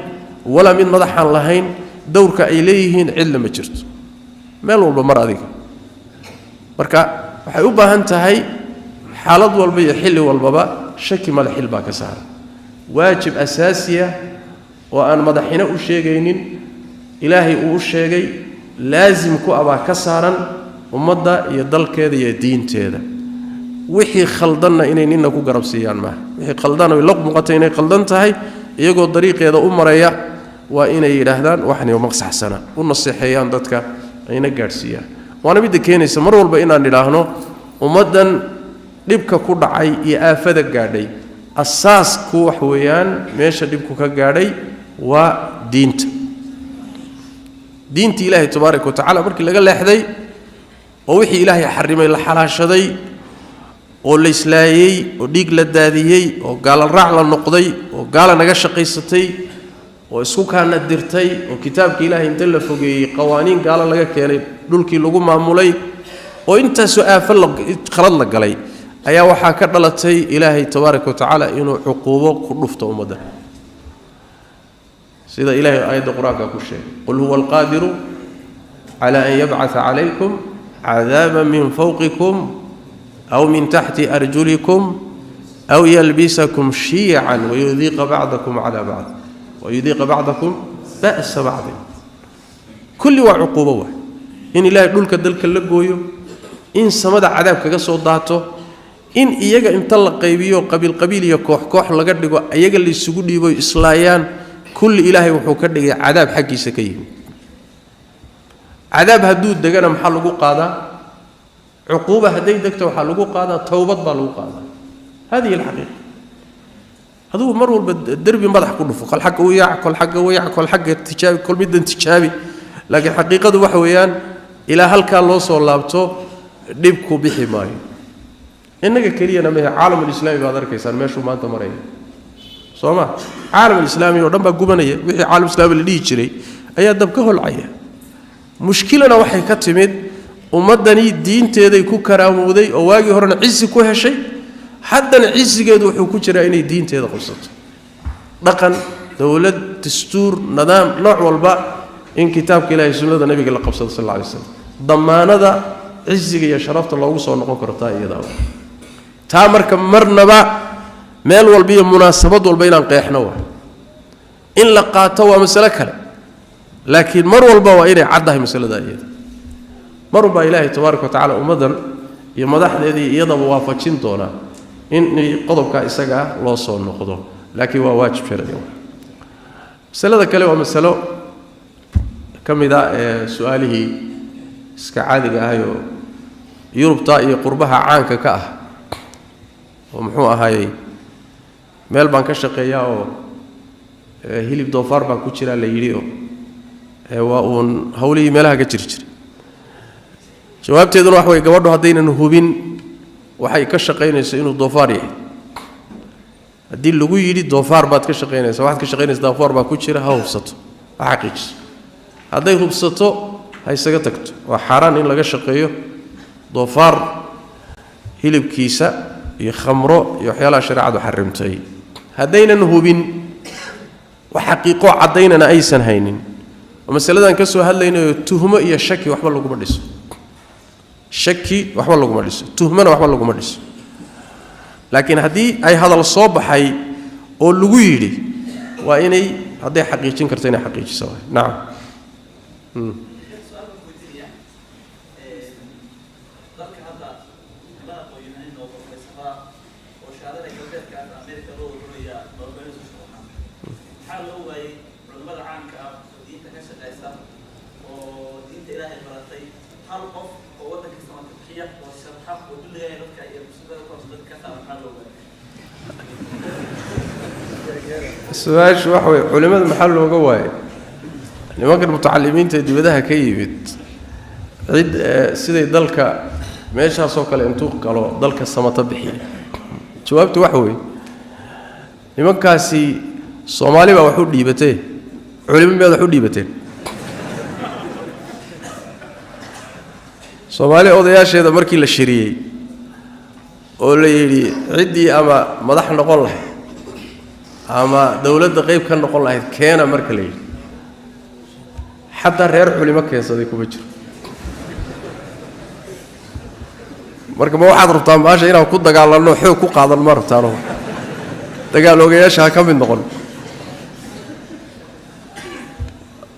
wala mid madaxan lahayn dowrka ay leeyihiin cid lama jirto meel walba mar adiga marka waxay u baahan tahay xaalad walba iyo xilli walbaba shaki mal xil baa ka saaran waajib asaasiya oo aan madaxina u sheegaynin ilaahay uu sheegay laazim ku aba ka saaran ummadda iyo dalkeeda iyo diinteeda wixii khaldanna inay ninna ku garab siiyaan ma wixii khaldan oo laq muqatay inay khaldan tahay iyagoo dariiqeeda u maraya waa inay yiraahdaan waxni ma saxsana u naseexayaan dadka ayna gaarsiiyaan waana mid keenaysa mar walba inaan ilaahno ummadan dibka ku dhacay iyo aafada gaadhay asaasku wax weeyaan meesha dibku ka gaadhay waa diinta diinta ilaahay tabaaraka wa tacaala markii laga leexday oo wixii ilaahay xarimay la xalaashaday oo la islaayay oo dhiig la daadiyay oo gaal raac la noqday oo gaal naga shaqaysatay oo isku kaana dirtay oo kitaabka ilaahay inta la fogeeyay qawaaniin gaal laga keenay dhulkii lagu maamulay oo intaas aafal khalad la galay ayaa waxa ka dhalatay ilaahay tabaaraka wa tacaala inuu xuquubo ku dhufto ummadda سيدا إلهي آية القرآن كل قل هو القادر على أن يبعث عليكم عذابا من فوقكم أو من تحت أرجلكم أو يلبسكم شيعا ويذيق بعضكم على بعض ويذيق بعضكم بأس بعض كل وعقوبة إن إلهي يقول كدلك اللقويو إن سمد عذاب كقصو ضاعته إن إيجا انطلق قيبيو قبيل يكوح كوح لقدقوا إيجا اللي يسجد يبو إصلايان كل إلهي وحكرد عذاب حقي سكيه عذاب هدود دقنا محلقو قادا عقوبة هدي دكتو محلقو قادا توبة بالو قادا هذه الحقيقة هذا هو مرور بالدرب مضح كله فوق الحق ويع كل حق ويع كل حق تجابي كل مدة تجابي لكن حقيقة وحويان إلى هل كان الله صلى الله عليه وسلم دبكو بحماية إنك كرينا من عالم الإسلامي بهذا الكيسان ما شو ما أنت مريء صوما عالم الإسلامي ودم بجوبنيه وحي عالم الإسلامي اللي يجري أي دبكه العيا مشكلة وحي كتمد ومدني دين تيدي كوكرام ودي أواجه هرنا عز كوه شيء حتى العز جد وحكوشنا إني دين تيدا قصته رقم دولة دستور نظام نوع والباء إن كتاب كلا يسمى النبي قال قبصة صلى الله عليه وسلم ضمان هذا عز يا شرفت الله وصل نقول كرتاي يدا تامر كمرنا بقى مال والبيع مناسبات والبين قيحنا واحد إن لقاته مسألة كلا لكن مر والباء وإني عدها مسألة داية مر با إلهي تبارك وتعالى ومدن يمدح الذي يضب وافقين دونا إن قضب كإسقى الله صون نقضه لكن هو واجب شرعي مسألة كلا ومسألة كم إذا سؤاله إسكعادي جاهيو يربط قربها عنك كأه ومحوها هاي meel baan ka shaqeeyaa oo hilib doofaar baan ku jira la yiri oo waa uun hawlii meelaha ka jiri jiray jawaabteeduna wax way gabadhu hadaynan hubin waxay ka shaqeynaysaa inuu doofaar yahay hadii lagu yiri doofaar baad ka shaqeynaysaa waxaad ka shaqeynaysaa doofaar baa ku jira ha hubsato xaqiiqis haday hubsato hay isaga tagto waa xaraan in laga shaqeeyo doofaar hilibkiisa iyo khamro iyo waxyaalaha shariicadu xarimtay hadaynan hubin wax xaqiiqo cadaynana aysan haynin mas'aladan ka soo hadlaynayo tuhmo iyo shaki waxba lagu ma dhiso shaki waxba lagu ma dhiso tuhmana waxba lagu ma dhiso laakiin hadii ay hadal soo baxay oo lagu yiri waa inay haday xaqiijin karto inay xaqiijiso naam السؤال شو وحوي علماء المحل وجواي لما كان متعلمين تدي بدها كيفت عيد سيدي ذلك ماشى سوق الانتوق قالوا ذلك السماء تبحي جوابت وحوي لما كاسي صومالي بوحود ديبته علماء بوحود ديبته صومالي أضياش هذا مركي للشريعي ولي عدي أما مدح نقول له أما دولة غيب كان نقول له كان مركلي حتى غير علماء كيس صديق بجر مركب ما واحد ربطان ماشي هنا وكود قال الله حيو كوق هذا المرة تانو تقالوا جيش هكم من نقول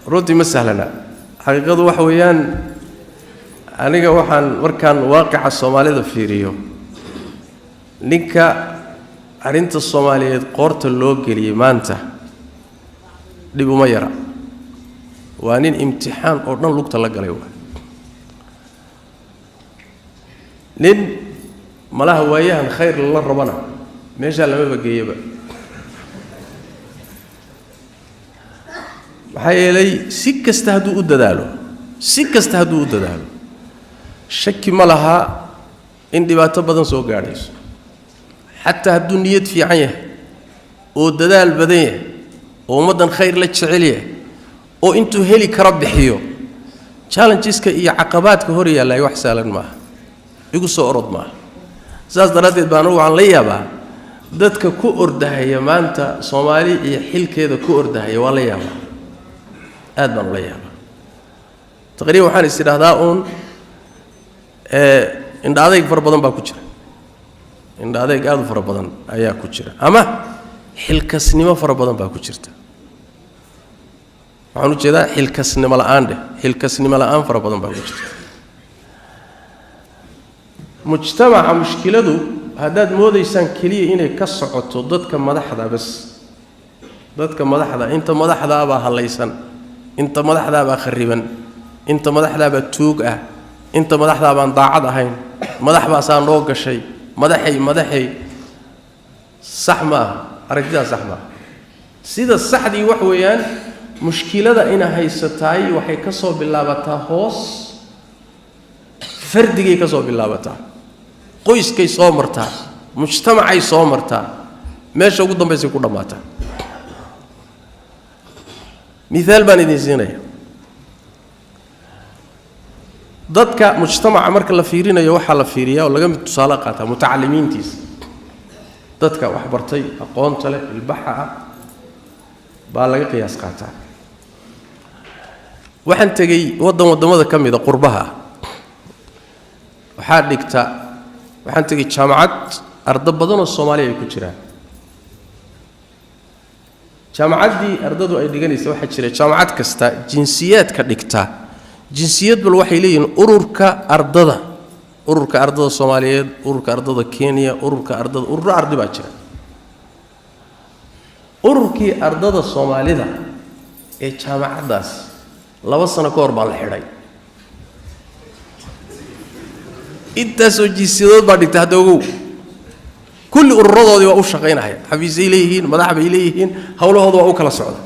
ردي مسهلنا حقيقة وحويان أنا وحن وركان واقع الصومالي ذا فيريو ninka arinta Soomaaliyeed qoorta loo geliyay maanta dib uma yara waa nin imtixaan oo dhan lugta la galay nin malaha waayahan khayr la rabana meesha lama bageeyaba maxay yeelay si kasta haduu u dadaalo shaki ma laha in dhibaato badan soo gaarayso حتى الدنيا في عينه ودلال بديه ومدن خير لك شعليه وانتو هلي كرب حيو challenges كي عقبات كهوريا لا يحسالن ما يقول صورد ما زاز دراديد بانو عن ليابا dadka ku ordahaya maanta Soomaali iyo xilkeeda ku ordahaya waa la yaabaa aad baan ula yaabaa taqriiban waxaan is idhaahdaa uun indha adayg fara badan baa ku jira indha adayg aad u fara badan ayaa ku jira ama xilkasnimo fara badan baa ku jirta waxaan u jeedaa xilkasnimo la'aan xilkasnimo la'aan fara badan baa ku jirta mujtamaca mushkiladu haddaad moodaysaan keliya inay ka socoto dadka madaxda bas dadka madaxda inta madaxdaabaa hallaysan inta madaxdaabaa khariban inta madaxdaabaa tuug ah inta madaxdaabaan daacad ahayn madax baasaa noo gashay madaxay sax ma aha aragtidaas sax ma aha sida saxdii wax weeyaan mushkilada ina haysataay waxay ka soo bilaabataa hoos fardigay ka soo bilaabataa qoyskay soo martaa mujtamacay soo martaa meesha ugu dambaysay ku dhammaataa miaal baan idin siinaya dadka mujtamaca marka la fiirinayo waxaa la fiiriyaa oo laga mid tusaale qaataa mutacalimiintiisa dadka wax bartay aqoonta leh ilbaxa ah baa laga qiyaas qaataa waxaan tegey waddamada ka mida qurbaha waxaan tegey jaamacad ardo badan oo Soomaaliya ay ku jiraan jaamacaddii ardadu ay dhiganaysa waxaa jira jaamacad kasta jinsiyad ka dhigta jinsiyad bal waxay leeyihiin ururka ardada Soomaaliyeed ururka ardada Kenya ururka ardi baa jira ururkii ardada Soomaalida ee jaamacaddaas 2 sano ka hor baa la xidhay intaasoo jinsiyadood baa dhigta hadda ogow kulli ururadoodii waa u shaqaynaya xafiisay leeyihiin madax bay leeyihiin hawlahooda waa u kala socda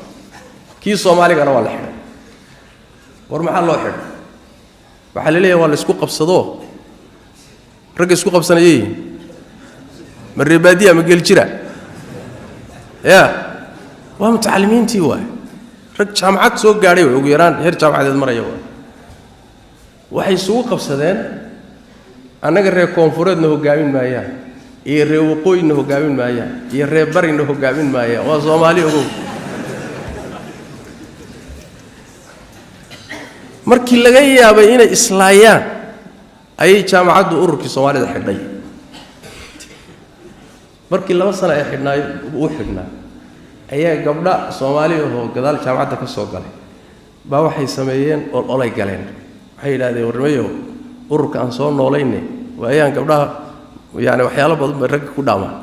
kii Soomaaligana waa la xidhay war maxaa loo xidhay waxaa la leeyahay waa la isku qabsado rag isku qabsanayay marreebaadiya ma gel jira waa mutacalimiintii waay rag jaamacad soo gaadhay way ugu yaraan heer jaamacadeed maraya waxay isugu qabsadeen annaga reer koonfureedna hogaamin maayaan iyo reer waqooyina hogaamin maayaan iyo reer barina hogaamin maayaan waa Soomaali ogow markii laga yaabay inay islaayaan ayay jaamacaddu ururkii Soomaalida xidhay markii 2 sano ay xidhnaa ayaa gabdha Soomaali oo gadaal jaamacadda ka soo galay baa waxay sameeyeen olay galeen waxay yiraahdeen warmayo ururka aan soo nooleynay waayaan gabdhaha yaani waxyaalo badan bay rag ku dhaamaan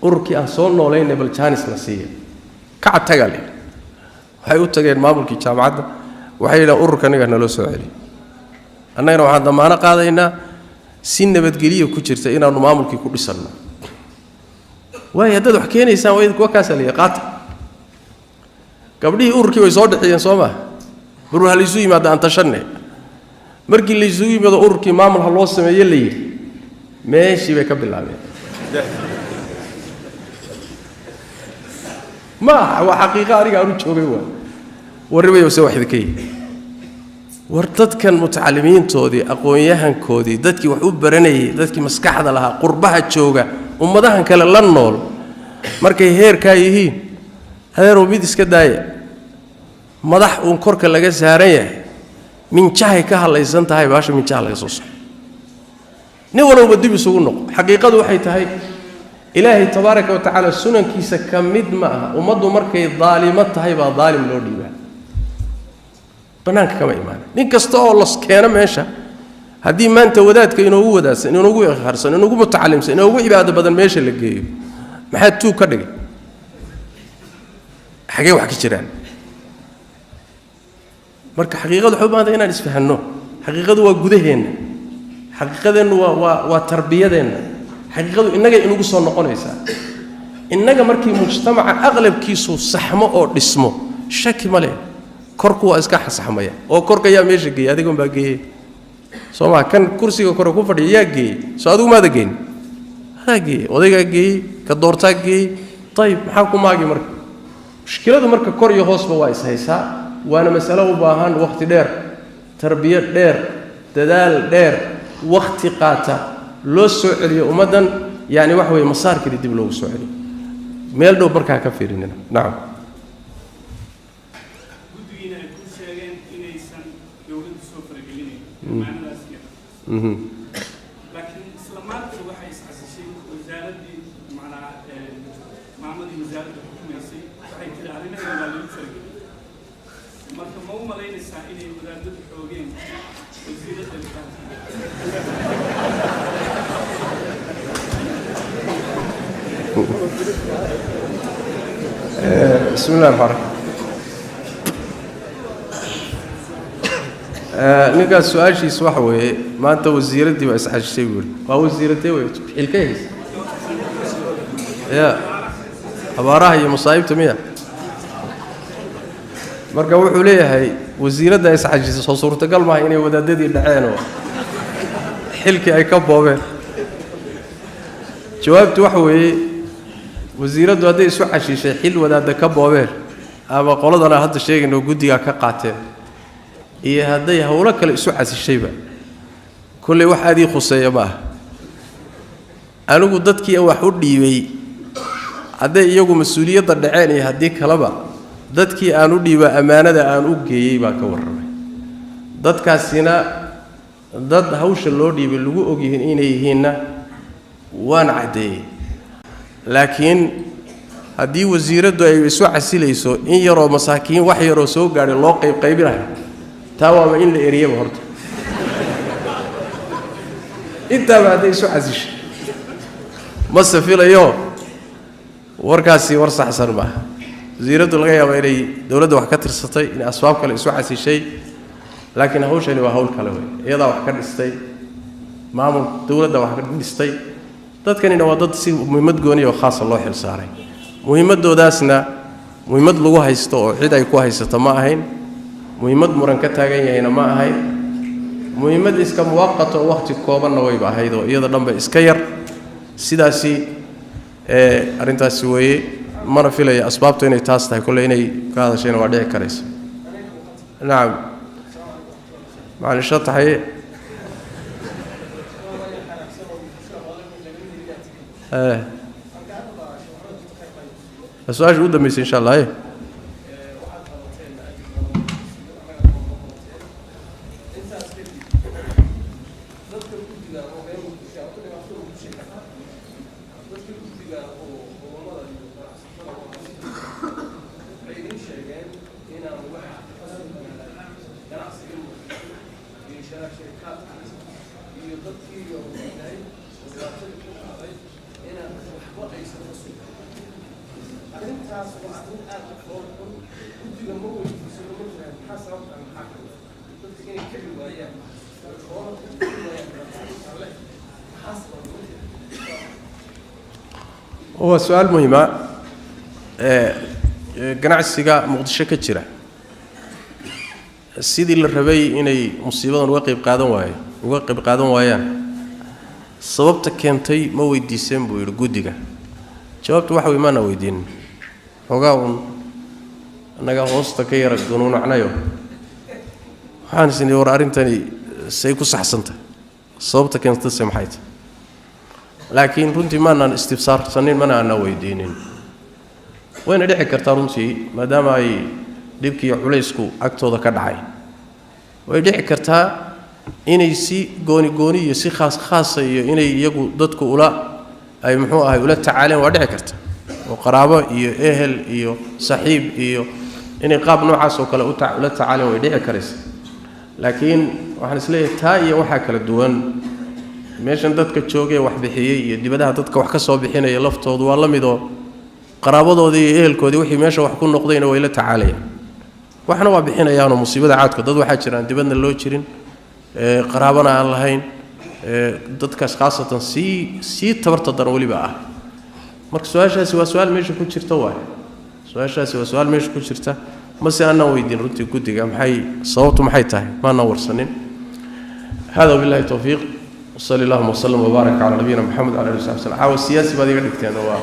ururkii aan soo nooleynay bal jaanis la siiyay ka tagale waxay u tageen maamulkii jaamacadda waxay yiraahdeen ururkaniga naloo soo celi annagana waxaan damaano qaadaynaa si nabadgeliyo ku jirta inaanu maamulkii ku dhisano way hadad wax keenaysaan way kuwa kaasaliya qaata gabdhii ururkii way soo dhixiyeen Soomaa urur hal isu yimaada aan tashanne markii la isu yimaado ururkii maamul ha loo sameeyay la yiri meeshii bay ka bilaabeen ma waa xaqiiqo ariga aanu joogay warribayo soo waxidkay war dadkan mutacalimiintoodii aqoon-yahankoodii dadkii wax u baranayay dadkii maskaxda lahaa qurbaha jooga ummadahan kale la nool markay heerka yihiin heer mid iska daaya madax uu korka laga saaran yahay min jahay ka halaysan tahay baasha min jaha laga soo soo nin walba dib isugu noqo xaqiiqadu waxay tahay ilaahay tabaaraka wa tacaala sunankiisa kamid ma aha ummadu markay dhaalimo tahay baa dhaalim loo dhiibaa banaanka kama imaan nin kasta oo la keeno meesha haddii maanta wadaadka inoogu wadaadsan inoogu ikhtiyaarsan inoogu mutacallimsan inoogu ibaado badan meesha la geeyo maxaa tuu ka dhigay xagee wax ka jiraan marka xaqiiqadu wuxuu baahan inaan isfahanno xaqiiqadu waa gudaheena xaqiiqadeenu waa tarbiyadeenna xaqiiqadu innaga inugu soo noqonaysaa innaga markii mujtamaca aqlabkiisu saxmo oo dhismo shaki ma leh korku waa iska xasaxmaya oo korka yaa meesha geeyay adigoon baa geeyay Soomaa kan kursiga kor ku fadhiya geeyay soo adigu maada geeyay hada geeyay odayga geeyay ka doortaa geeyay tayib maxaa ku maagi marka mushkiladu marka kor iyo hoosba waa is haysaa waana mas'alo u baahan waqti dheer tarbiyad dheer dadaal dheer waqti qaata loo soo celiyo ummadan yaani wax way masaarkii dib loogu soo celiyo meel dhow markaa ka fiirinina naam لكن إسلامات وحي أساسي وزارة معنا معمد وزارة الحكومة سي وحي كده علينا ولا للفرق مركب مو ملاين السائلين وزارة الحقوقين وزيرة بسم الله الرحمن الرحيم ninka su'aashiisa waxa weeye maanta wasiiradii waa isxashay wiil waa wasiiradii way xilkays ya abaaraha iyo musaayibta miya marka wuxuu leeyahay wasiiradda isxashay soo suurtagal ma inay wadaadadii dhaceen oo xilkii ay ka boobeen jawaabtu waxa weeye wasiiraddu hadday isu xashiishay xil wadaadda ka boobeen ama qoladana hadda sheegayno guddiga ka qaateen iyo hadday hawlo kale isu xasishayba kulli wax aad ii khuseeya ma aha anigu dadkii wax u dhiibay hadday iyagu mas'uuliyadda dhaceen iyo haddii kaleba dadkii aan u dhiiba ammaanada aan u geeyey baa ka warramay dadkaasina dad hawsha loo dhiibay lagu ogyihiin inay yihiinna waan caddeeyey laakiin haddii wasiiraddu ay isu xasilayso in yaroo masaakiin wax yaroo soo gaadhay loo qaybinayo taa waaba in la eriyaba horta intaaba hadday isu xasishay ma safilayo warkaasi war saxsan maaha wasiiraddu laga yaaba inay dowladda wax ka tirsatay in asbaab kale isu xasishay laakiin hawshani waa hawl kale wey iyadaa wax ka dhistay maamul dowladda wax ka dhistay dadkanina waa dad si muhiimad gooni oo khaas loo xil saaray muhiimadoodaasna muhiimad lagu haysto oo cid ay ku haysato ma ahayn muhiimad muran ka taagan yahayna ma ahayn muhiimad iska muwaqato waqti koobanna wayba ahayd oo iyada dhanba iska yar sidaasi arrintaasi weeye mana filaya asbaabtu inay taas tahay kolley inay ka hadashayna waa dhici karaysa nacam macalisho tahay su-aasha u dambaysa insha allah هو سؤال مهم ganacsiga muqdisho ka jira sidii la rabay inay musiibadan uga qayb qaadan waayaan sababta keentay ma weydiiseen buu yiri gudiga jawaabtu waxa weey maana weydiin xogaa naga hoosta ka yara gunuunacnayo waxaan isnii war arintani say ku saxsantay sababta keentay maxay tahay laakiin runtii maana istifsaarsanin maana ana weydiinin wayna dhici kartaa runtii maadaama ay dhibkii culaysku agtooda ka dhacay way dhici kartaa inay si gooni iyo si khaas iyo inay iyagu dadku ula ay muxuu ahay ula tacaaleen waa dhici karta oo qaraabo iyo ehel iyo saaxiib iyo inay qaab noocaas oo kale ula tacaaleen way dhici karaysaa laakiin waxaan isleeyahay taa iyo waxa kala duwan meeshan dadka joogay wax bixiyay iyo dibadaha dadka wax ka soo bixinaya laftoodu waa la mid oo qaraabadoodii iyo ehelkoodii wixii meesha wax ku noqdayna way la tacaalayaan waxna waa bixinayaan oo musiibada caadka dad waxa jiraan dibadna loo jirin qaraabana aan lahayn dadkaas khaasatan si tabarta dar waliba ah marka su'aashaasi waa su'aal meesha ku jirta su'aashaasi waa su'aal meesha ku jirta ma si aan weydiin runtii gudiga maxay sababtu maxay tahay ma aan warsanin hada billahi tawfiiq sallallahu alayhi wa sallam wa baraka ala nabiyina muhammad wa ala alihi wa sahbihi wa sallam siyasi baad iga dhigteen waa